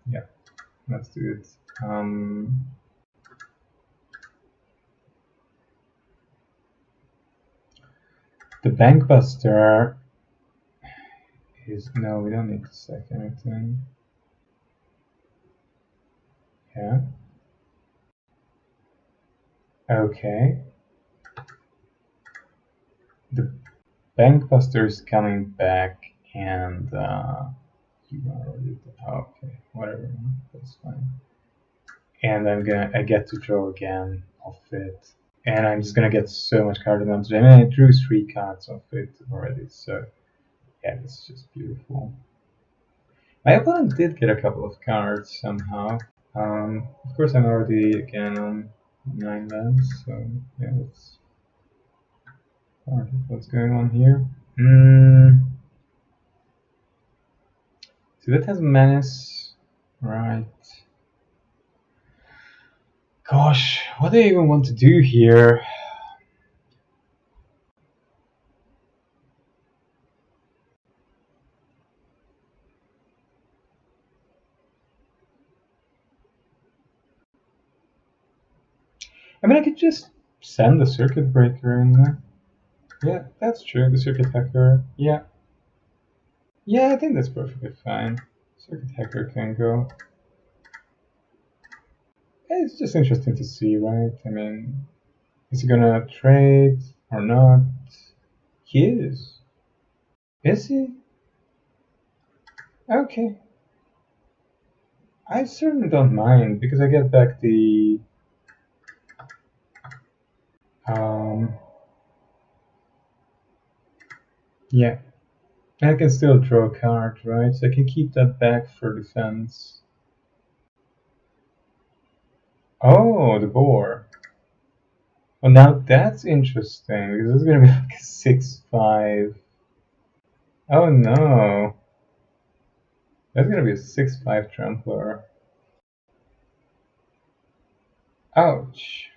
A: Yeah, let's do it. The Bankbuster is. No, we don't need to sack anything. Yeah. Okay. The Bankbuster is coming back, and you already. Okay, whatever. That's fine. And I get to draw again off it, and I'm just gonna get so much card advantage. I mean, I drew 3 cards off it already, so yeah, it's just beautiful. My opponent did get a couple of cards somehow. Of course, I'm already again on 9 lands, so yeah, that's part of what's going on here. So that has Menace, right? Gosh, what do I even want to do here? I mean, I could just send the Circuit Breaker in there. Yeah, that's true. The Circuit Hacker. Yeah. Yeah, I think that's perfectly fine. Circuit Hacker can go. It's just interesting to see, right? I mean, is he gonna trade or not? He is. Is he? Okay. I certainly don't mind because I get back the um yeah. I can still draw a card, right? So I can keep that back for defense. Oh, the boar. Well, now that's interesting because it's gonna be like a 6/5. Oh no, that's gonna be a 6/5 trampler. Ouch.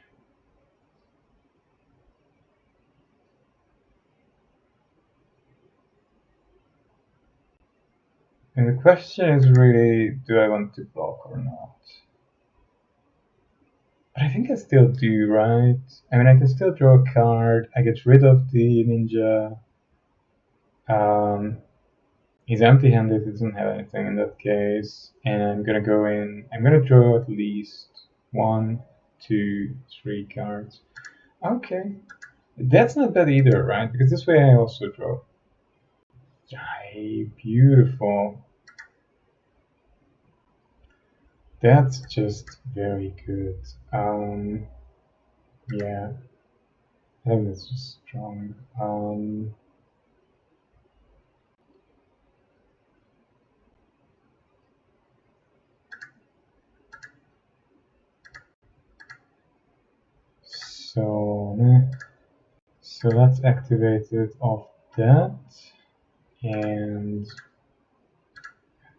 A: And the question is really, do I want to block or not? But I think I still do, right? I mean, I can still draw a card. I get rid of the ninja. He's empty-handed. He doesn't have anything in that case. And I'm gonna go in. I'm gonna draw at least 1, 2, 3 cards. Okay, that's not bad either, right? Because this way I also draw. Yay, beautiful. That's just very good. Yeah, I think that's just strong. So let's activate it off that and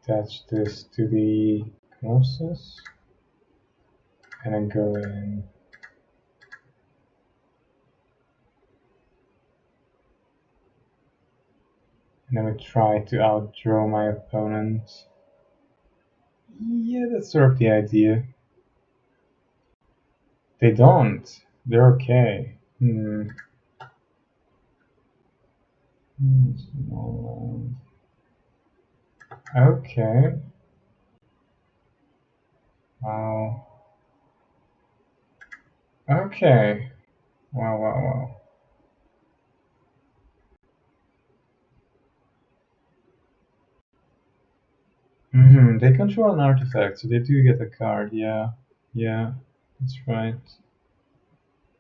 A: attach this to the Colossus and then go in. And then we try to outdraw my opponent. Yeah, that's sort of the idea. They don't. They're okay. Okay. Wow. Okay. Wow. They control an artifact, so they do get a card. Yeah, that's right.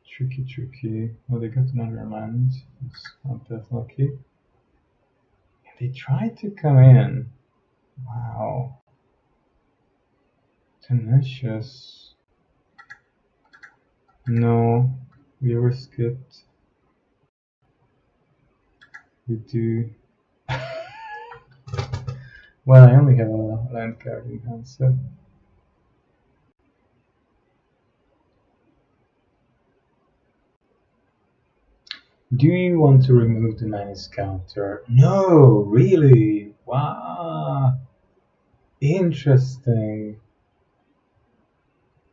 A: Tricky. Well, they got another land. It's not that lucky. And they tried to come in. Wow. Tenacious. No, we risk it. We do. Well, I only have a land card in hand, so. Do you want to remove the minus counter? No, really? Wow. Interesting.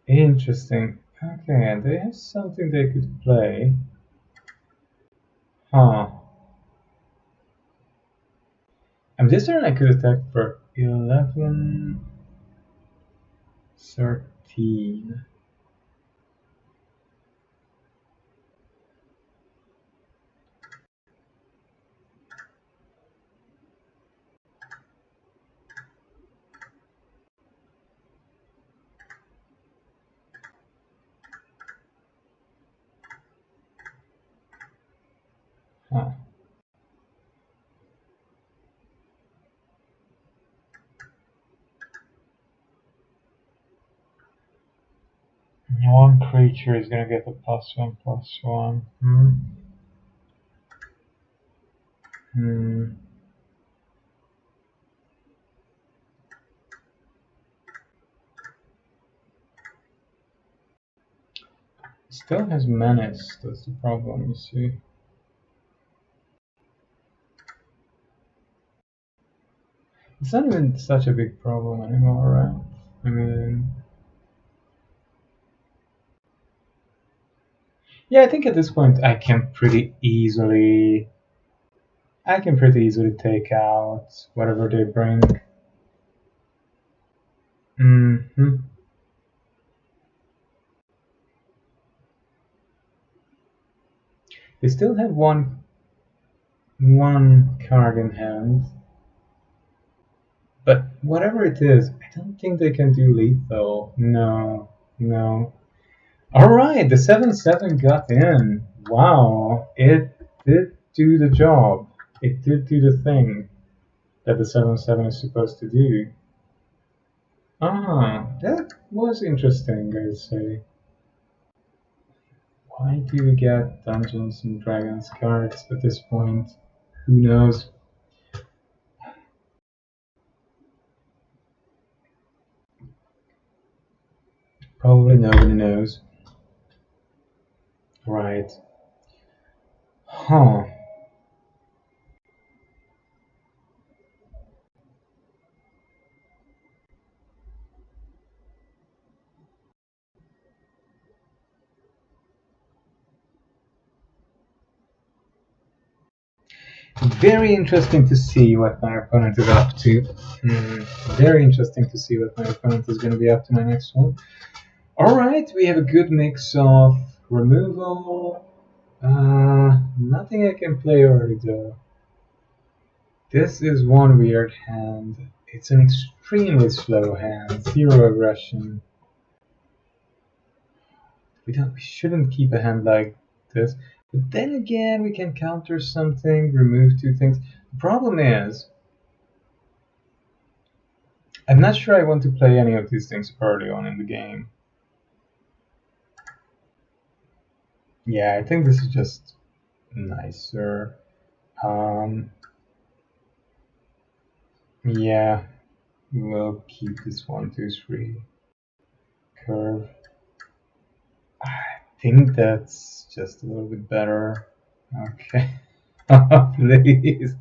A: Okay, and they have something they could play. Huh. And this turn I could attack for 11, 13. Huh. One creature is gonna get a +1/+1. Still has menace, that's the problem, you see. It's not even such a big problem anymore, right? I mean, yeah, I think at this point I can pretty easily take out whatever they bring. They still have one card in hand, but whatever it is, I don't think they can do lethal. No. All right, the 7/7 got in. Wow, it did do the job. It did do the thing that the 7/7 is supposed to do. was interesting, I'd say. Why do we get Dungeons and Dragons cards at this point? Who knows? Probably nobody knows. Right. Huh. Very interesting to see what my opponent is up to. Very interesting to see what my opponent is going to be up to my next one. Alright, we have a good mix of removal. Nothing I can play early though. This is one weird hand. It's an extremely slow hand. Zero aggression. We shouldn't keep a hand like this. But then again, we can counter something, remove two things. The problem is, I'm not sure I want to play any of these things early on in the game. Yeah, I think this is just nicer. Yeah, we'll keep this 1, 2, 3 curve. I think that's just a little bit better. Okay. Please,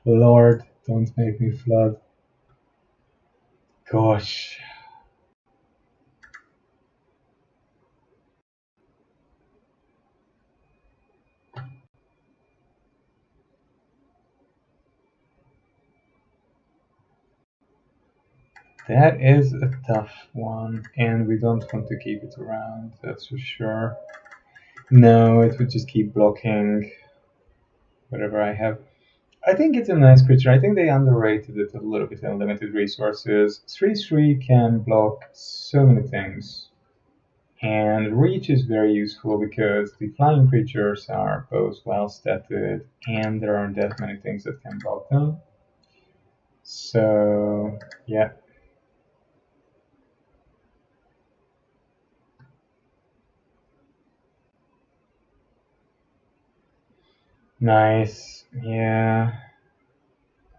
A: Lord, don't make me flood. Gosh. That is a tough one, and we don't want to keep it around, that's for sure. No, it would just keep blocking whatever I have. I think it's a nice creature. I think they underrated it a little bit in limited resources. 3/3 can block so many things. And reach is very useful because the flying creatures are both well statted and there aren't that many things that can block them. So, yeah. Nice. Yeah.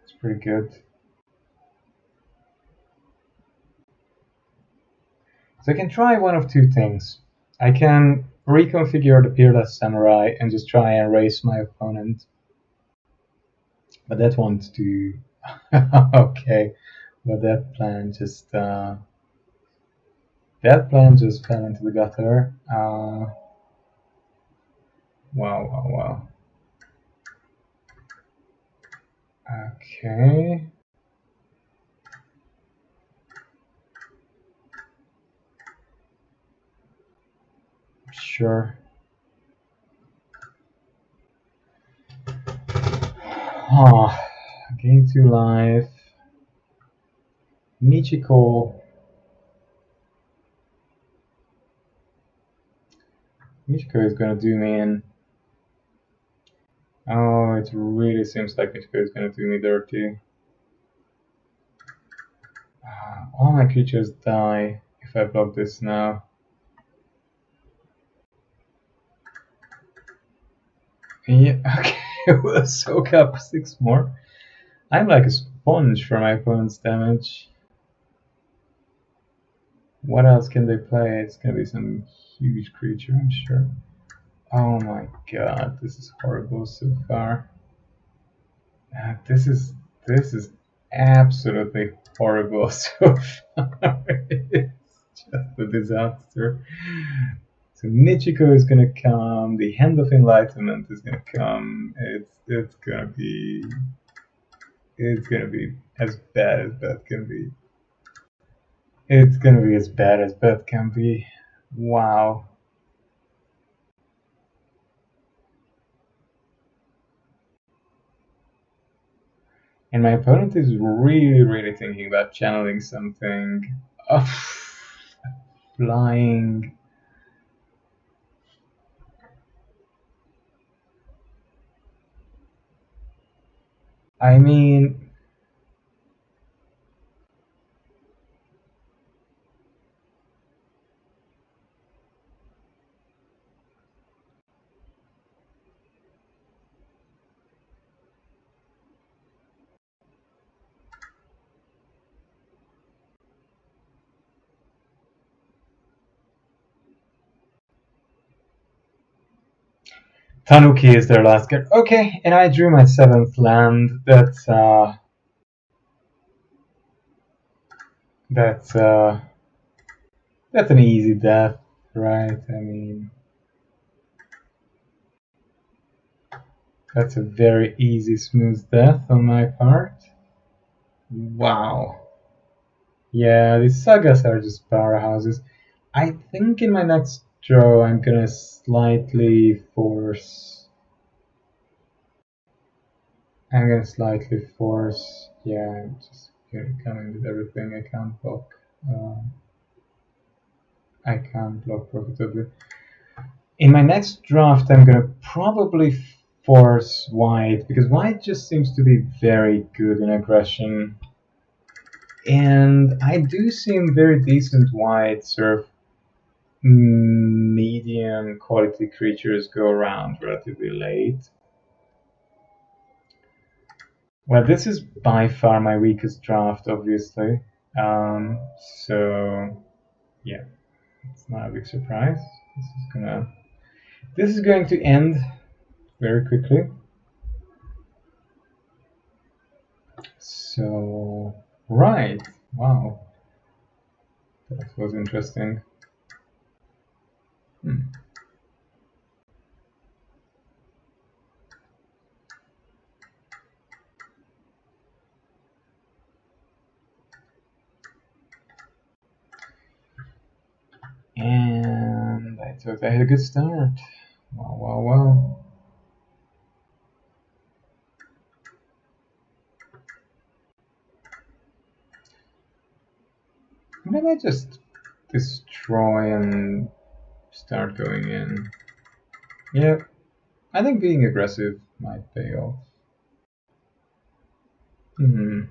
A: It's pretty good. So I can try one of two things. I can reconfigure the Peerless Samurai and just try and race my opponent. But that won't do. Okay. But that plan just fell into the gutter. Wow, wow, wow. Okay. Sure. Huh. Gain 2 life. Michiko. Michiko is gonna do me in. Oh, it really seems like Michiko is gonna do me dirty. All my creatures die if I block this now. Yeah, okay, we'll soak up 6 more. I'm like a sponge for my opponent's damage. What else can they play? It's gonna be some huge creature, I'm sure. Oh my god, this is horrible so far. This is absolutely horrible so far. It's just a disaster. So Michiko is gonna come. The Hand of Enlightenment is gonna come. It's gonna be as bad as bad can be. It's gonna be as bad as bad can be. Wow. And my opponent is really thinking about channeling something. Oh, flying. I mean, Tanuki is their last card. Okay, and I drew my 7th land. That's an easy death, right? I mean, that's a very easy, smooth death on my part. Wow. Yeah, these sagas are just powerhouses. I think in my next draw I'm gonna slightly force. Yeah, I'm just coming with everything. I can't block. I can't block profitably. In my next draft, I'm gonna probably force white because white just seems to be very good in aggression, and I do seem very decent white sort of medium quality creatures go around relatively late. Well, this is by far my weakest draft, obviously. So yeah, it's not a big surprise. This is going to end very quickly. So right, wow, that was interesting. Hmm. And I thought I had a good start. Wow, wow, wow. Maybe I just destroy and start going in. Yeah, I think being aggressive might pay off. Hmm.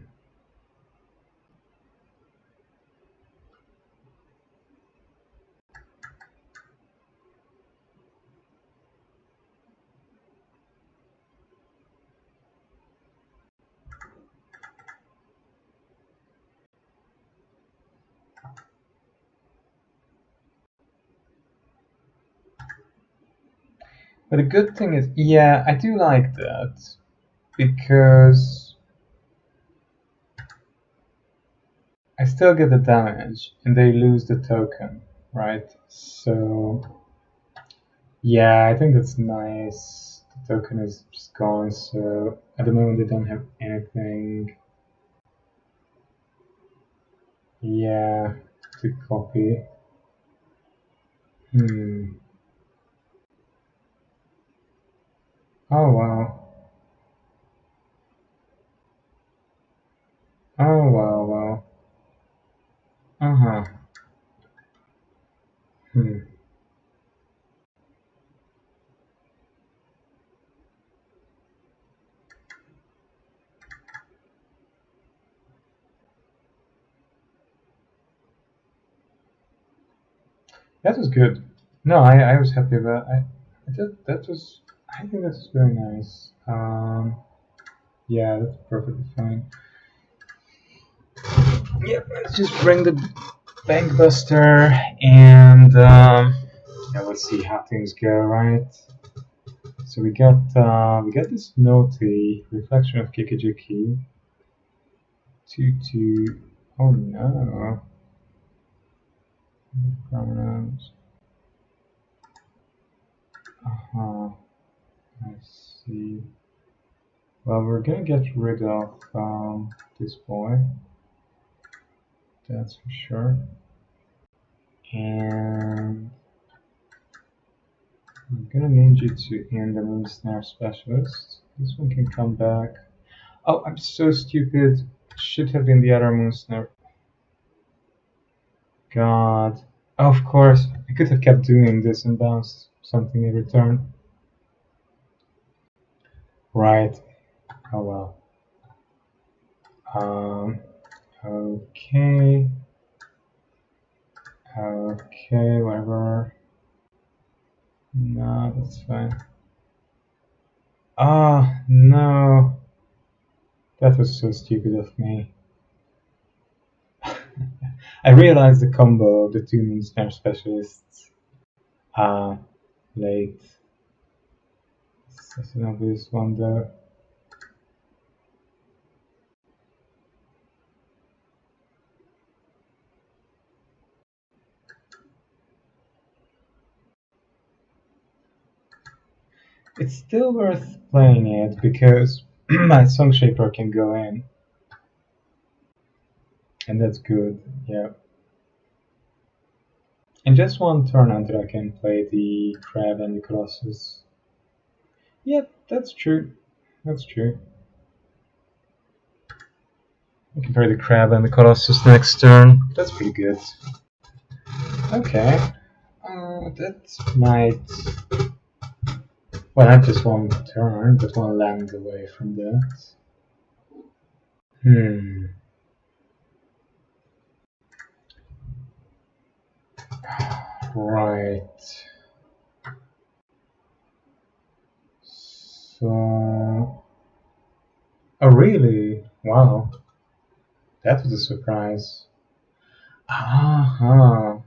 A: But the good thing is, yeah, I do like that because I still get the damage and they lose the token, right? So yeah, I think that's nice. The token is just gone, so at the moment they don't have anything. Yeah, to copy. Hmm. Oh wow. Oh wow, wow. Uh-huh. Hmm. That was good. No, I was happy about. I thought that was. I think that was very nice. Yeah, that's perfectly fine. Yep, let's just bring the Bankbuster and yeah, let's see how things go, right? So we got this naughty reflection of Kikijiki. 2-2. Oh no. Prominent. Uh-huh. I see. Well, we're gonna get rid of this boy. That's for sure. And I'm gonna ninjutsu in the Moon Snare Specialist. This one can come back. Oh, I'm so stupid. Should have been the other Moon Snare. God. Oh, of course. I could have kept doing this and bounced something in return. Right. Oh well. Um. Okay. Okay. Whatever. No, that's fine. Ah, no. That was so stupid of me. I realized the combo of the two Moon Snare Specialists late. That's an obvious one though. It's still worth playing it because my Song Shaper can go in. And that's good, yeah. In just one turn until I can play the Crab and the Colossus. Yep, that's true. That's true. I can play the Crab and the Colossus next turn. That's pretty good. Okay. That might... Well, not just one turn, but one land away from that. Right. So... Oh, really? Wow. That was a surprise. Uh-huh.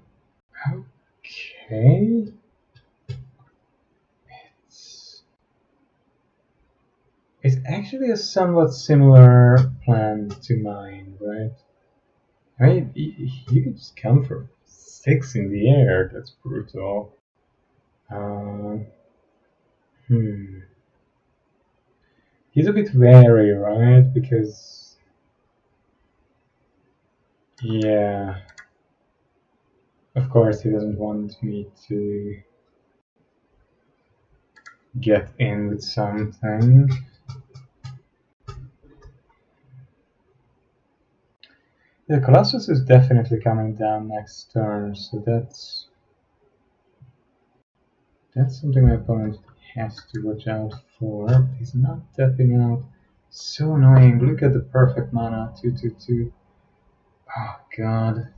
A: Okay. It's actually a somewhat similar plan to mine, right? I mean, you could just come for 6 in the air. That's brutal. Um, He's a bit wary, right? Because, yeah, of course he doesn't want me to get in with something. The Colossus is definitely coming down next turn, so that's something my opponent has to watch out for. But he's not tapping out. So annoying. Look at the perfect mana. 2/2/2. Oh god.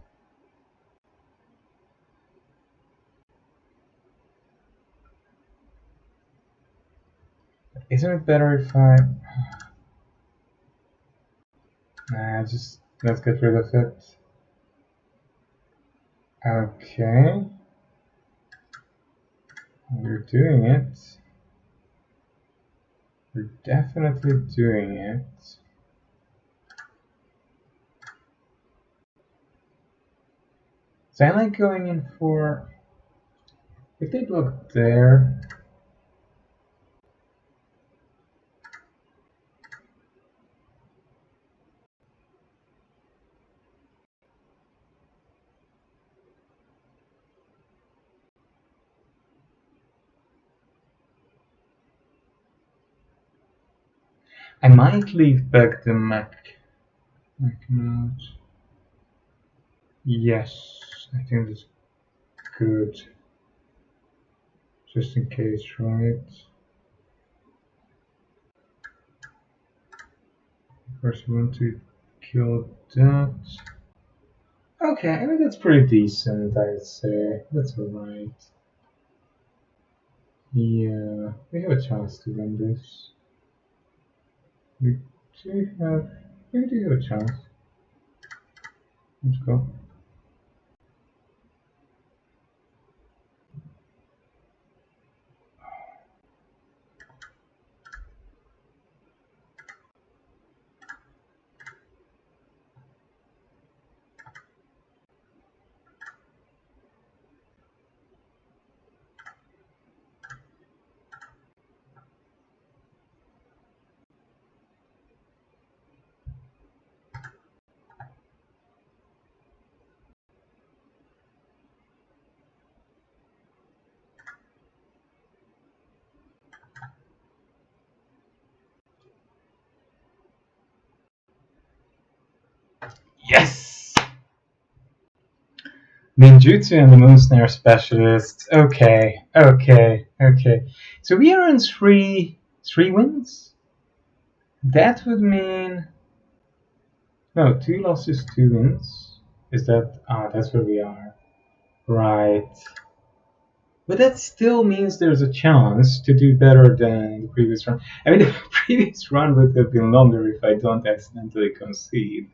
A: Isn't it better if I... Nah, just let's get rid of it. Okay. We're doing it. We're definitely doing it. So I like going in for... If they block there... I might leave back the Mac note. Yes, I think that's good. Just in case, right? First, we want to kill that. Okay, I mean that's pretty decent, I'd say. That's alright. Yeah, we have a chance to win this. We do have a chance. Let's go. Yes! Ninjutsu and the Moonsnare Specialist. Okay. So we are on three wins? That would mean... No, 2 losses, 2 wins. Is that... that's where we are. Right. But that still means there's a chance to do better than the previous run. I mean, the previous run would have been longer if I don't accidentally concede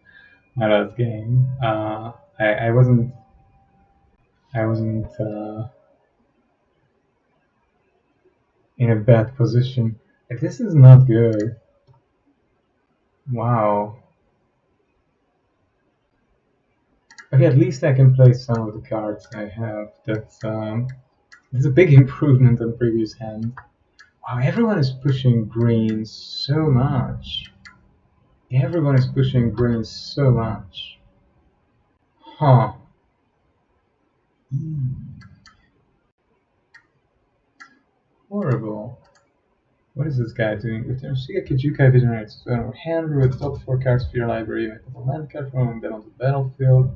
A: my last game. I wasn't in a bad position. This is not good. Wow. Okay, at least I can play some of the cards I have. That's a big improvement on previous hand. Wow, everyone is pushing green so much. Everyone is pushing green so much. Huh. Horrible. What is this guy doing? Return Shigeki Jukai Visionaries. So hand with top 4 cards for your library. Make a land card from them on the battlefield.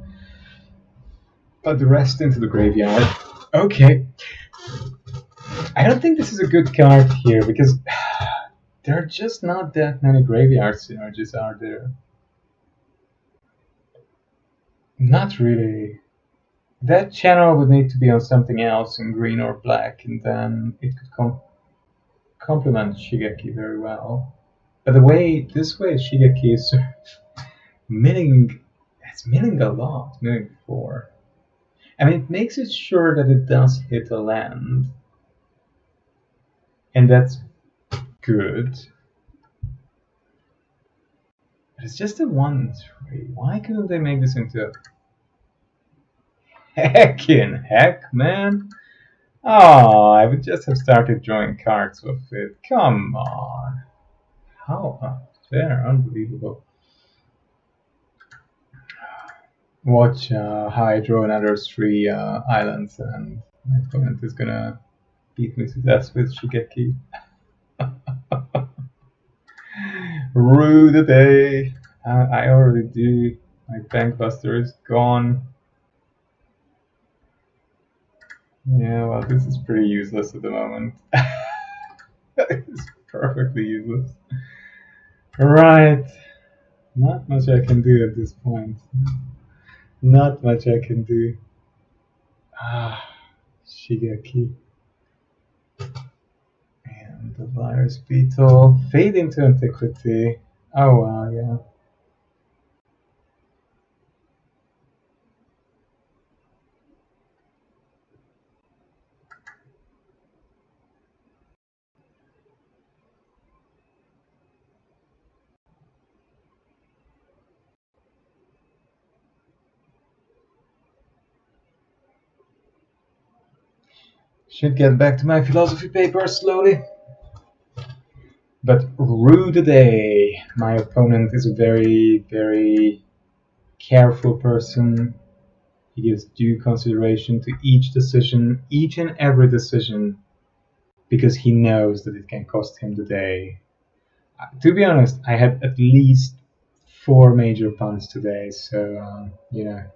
A: Put the rest into the graveyard. Okay. I don't think this is a good card here because there are just not that many graveyard synergies, are there? Not really. That channel would need to be on something else in green or black, and then it could complement Shigeki very well. But this way Shigeki is milling, it's milling a lot, milling 4. I mean, it makes it sure that it does hit a land, and that's good. But it's just a 1/3. Why couldn't they make this into a heckin' heck, man? Oh, I would just have started drawing cards with it. Come on. How unfair, unbelievable. Watch how I draw another 3 islands and my opponent is gonna beat me to death with Shigeki. Rue the day. I already do. My Bankbuster is gone. Yeah, well, this is pretty useless at the moment. It's perfectly useless. Right. Not much I can do at this point. Not much I can do. Ah, Shigeki. And the virus beetle. Fade into antiquity. Oh wow, yeah. Should get back to my philosophy paper slowly. But rue the day. My opponent is a very, very careful person. He gives due consideration to each decision, each and every decision, because he knows that it can cost him the day. To be honest, I had at least 4 major puns today, so it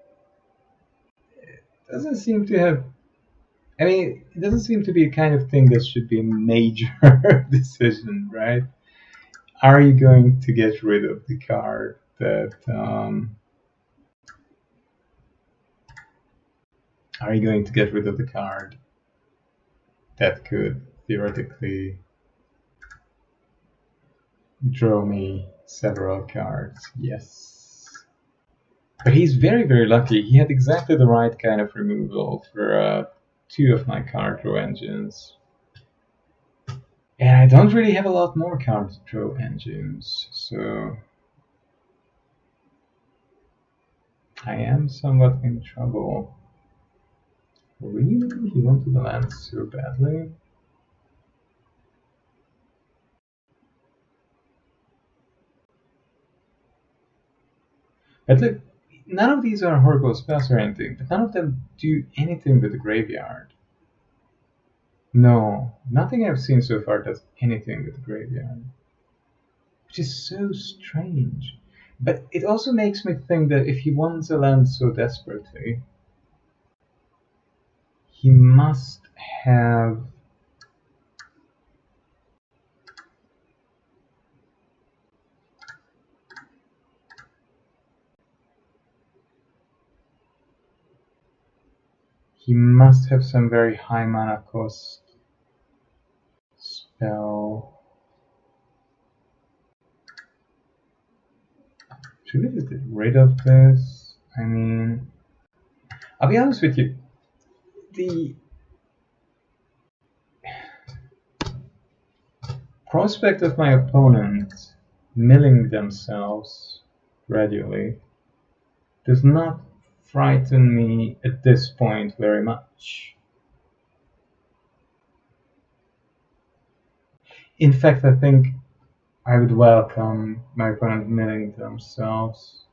A: doesn't seem to have. I mean, it doesn't seem to be a kind of thing that should be a major decision, right? Are you going to get rid of the card that? Are you going to get rid of the card that could theoretically draw me several cards? Yes. But he's very, very lucky. He had exactly the right kind of removal for 2 of my card draw engines. And I don't really have a lot more card draw engines, so I am somewhat in trouble. Really? He wanted the land so badly? But look, none of these are horrible spells or anything, but none of them do anything with the graveyard. No, nothing I've seen so far does anything with the graveyard. Which is so strange. But it also makes me think that if he wants a land so desperately, he must have. He must have some very high mana cost spell. Should we just get rid of this? I mean, I'll be honest with you. prospect of my opponent milling themselves gradually does not frighten me at this point very much. In fact, I think I would welcome my opponent milling themselves.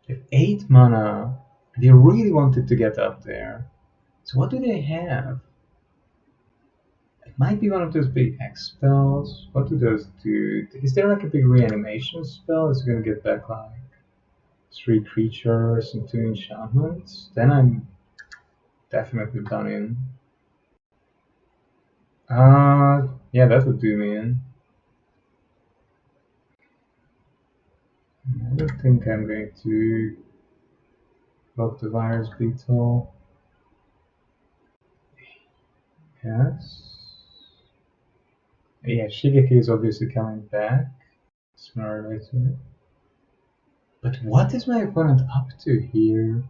A: If 8 mana, they really wanted to get up there. So what do they have? It might be one of those big X spells. What do those do? Is there like a big reanimation spell? Is it gonna get back like 3 creatures and 2 enchantments? Then I'm definitely done in. Yeah, that would do me in. I don't think I'm going to block the virus beetle. Yes. Yeah, Shigeki is obviously coming back. Sooner or later. But what is my opponent up to here?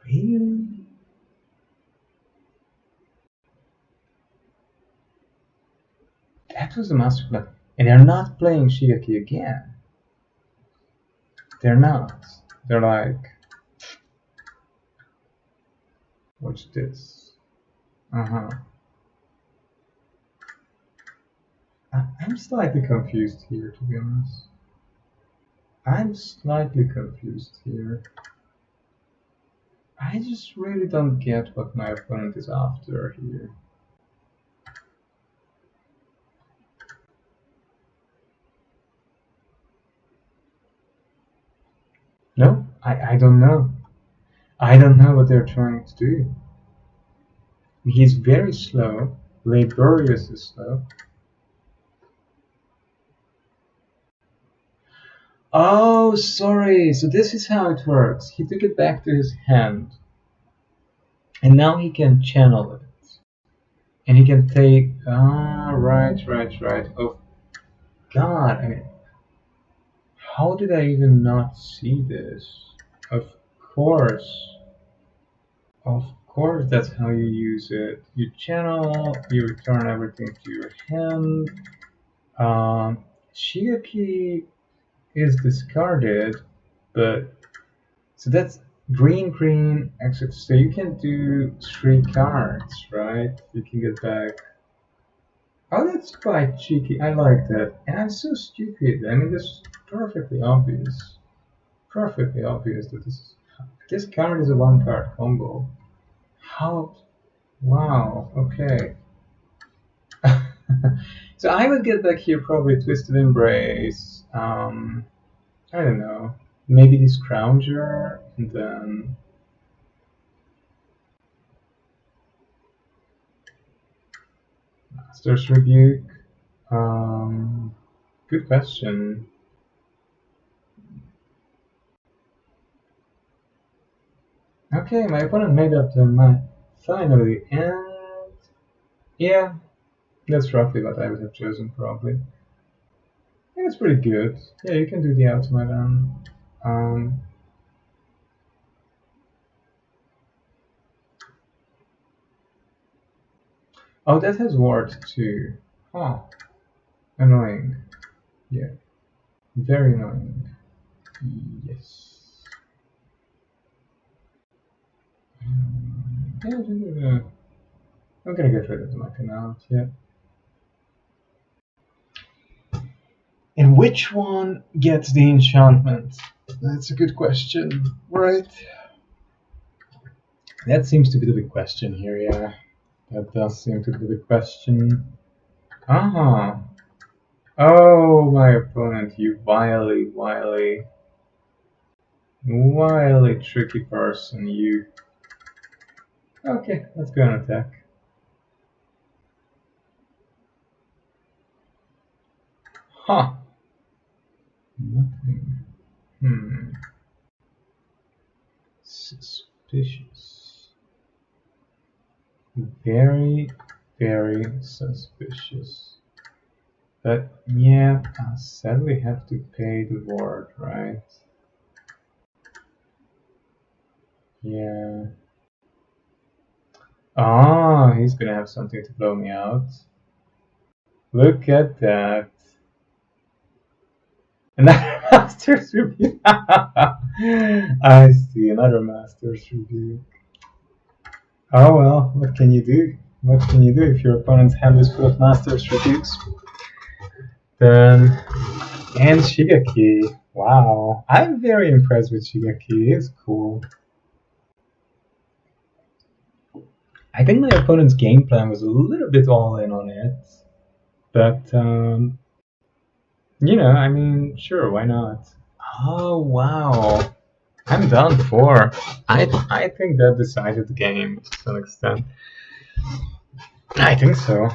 A: Really? That was the master plan. And they're not playing Shigeki again. They're not. They're like, watch this. I'm slightly confused here, to be honest. I'm slightly confused here. I just really don't get what my opponent is after here. No, I don't know. I don't know what they're trying to do. He's very slow. Laborious is slow. Oh, sorry. So this is how it works. He took it back to his hand. And now he can channel it. And he can take... right. Oh, God. I mean, how did I even not see this? Of course. Of course, that's how you use it. You channel, you return everything to your hand. Shigeki is discarded, but so that's green, except so you can do 3 cards, right? You can get back. Oh, that's quite cheeky. I like that. And I'm so stupid. I mean, this is perfectly obvious. Perfectly obvious that this card is a 1-card combo. How? Wow, okay. So I would get back here probably Twisted Embrace. I don't know. Maybe this Scrounger, and then Master's Rebuke. Good question. Okay, my opponent made up their mind finally, and yeah, that's roughly what I would have chosen probably. I think it's pretty good. Yeah, you can do the automaton. Oh, that has ward too. Huh. Annoying. Yeah. Very annoying. Yes. Yeah. I'm gonna get rid of the Machina, yeah. And which one gets the enchantment? That's a good question, right? That seems to be the big question here, yeah. That does seem to be the big question. Uh-huh. Oh, my opponent, you wily tricky person, you. Okay, let's go and attack. Huh. Nothing. Suspicious. Very suspicious. But yeah, I sadly have to pay the ward, right? Yeah. Ah, he's gonna have something to blow me out. Look at that. Another Master's Review. I see, another Master's Review. Oh well, what can you do? What can you do if your opponent's hand is full of Master's Reviews? Then, and Shigeki. Wow, I'm very impressed with Shigeki. It's cool. I think my opponent's game plan was a little bit all in on it, but you know, I mean, sure, why not? Oh wow, I'm down 4. I think that decided the game to some extent. I think so.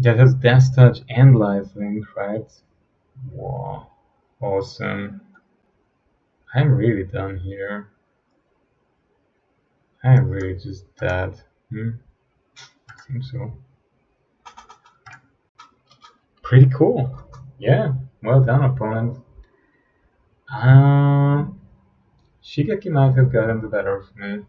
A: That has Death Touch and Lifelink, right? Wow, awesome. I'm really done here. I'm really just dead. I think so. Pretty cool. Yeah, well done, opponent. Shigeki might have gotten the better of me.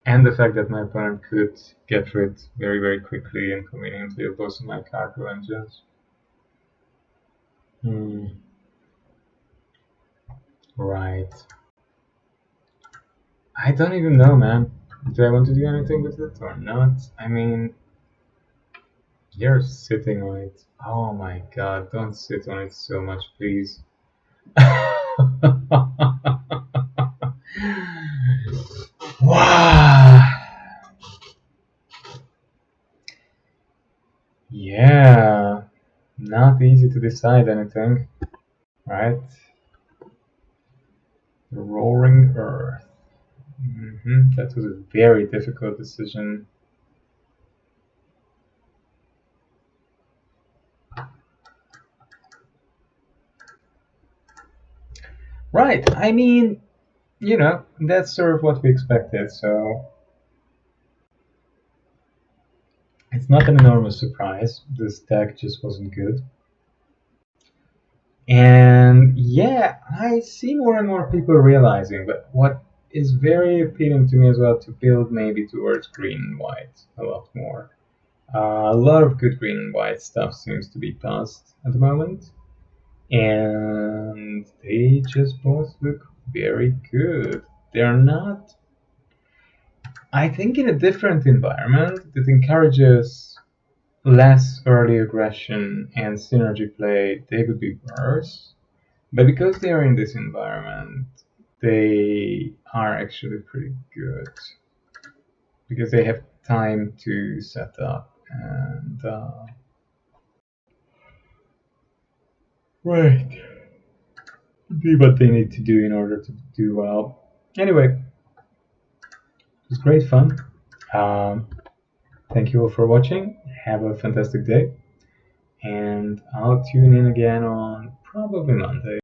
A: And the fact that my opponent could get rid very, very quickly and conveniently of both of my cargo engines. Right. I don't even know, man. Do I want to do anything with it or not? I mean, you're sitting on it. Oh my god, don't sit on it so much, please. Wow. Yeah, not easy to decide anything, right? The Roaring Earth. That was a very difficult decision. Right, I mean, you know, that's sort of what we expected, so it's not an enormous surprise. This deck just wasn't good. And yeah, I see more and more people realizing that what is very appealing to me as well to build maybe towards green and white a lot more. A lot of good green and white stuff seems to be passed at the moment, and they just both look very good. They're not, I think, in a different environment that encourages less early aggression and synergy play, they would be worse. But because they are in this environment, they are actually pretty good because they have time to set up and right, do what they need to do in order to do well. Anyway, it was great fun. Um, Thank you all for watching. Have a fantastic day, and I'll tune in again on probably Monday.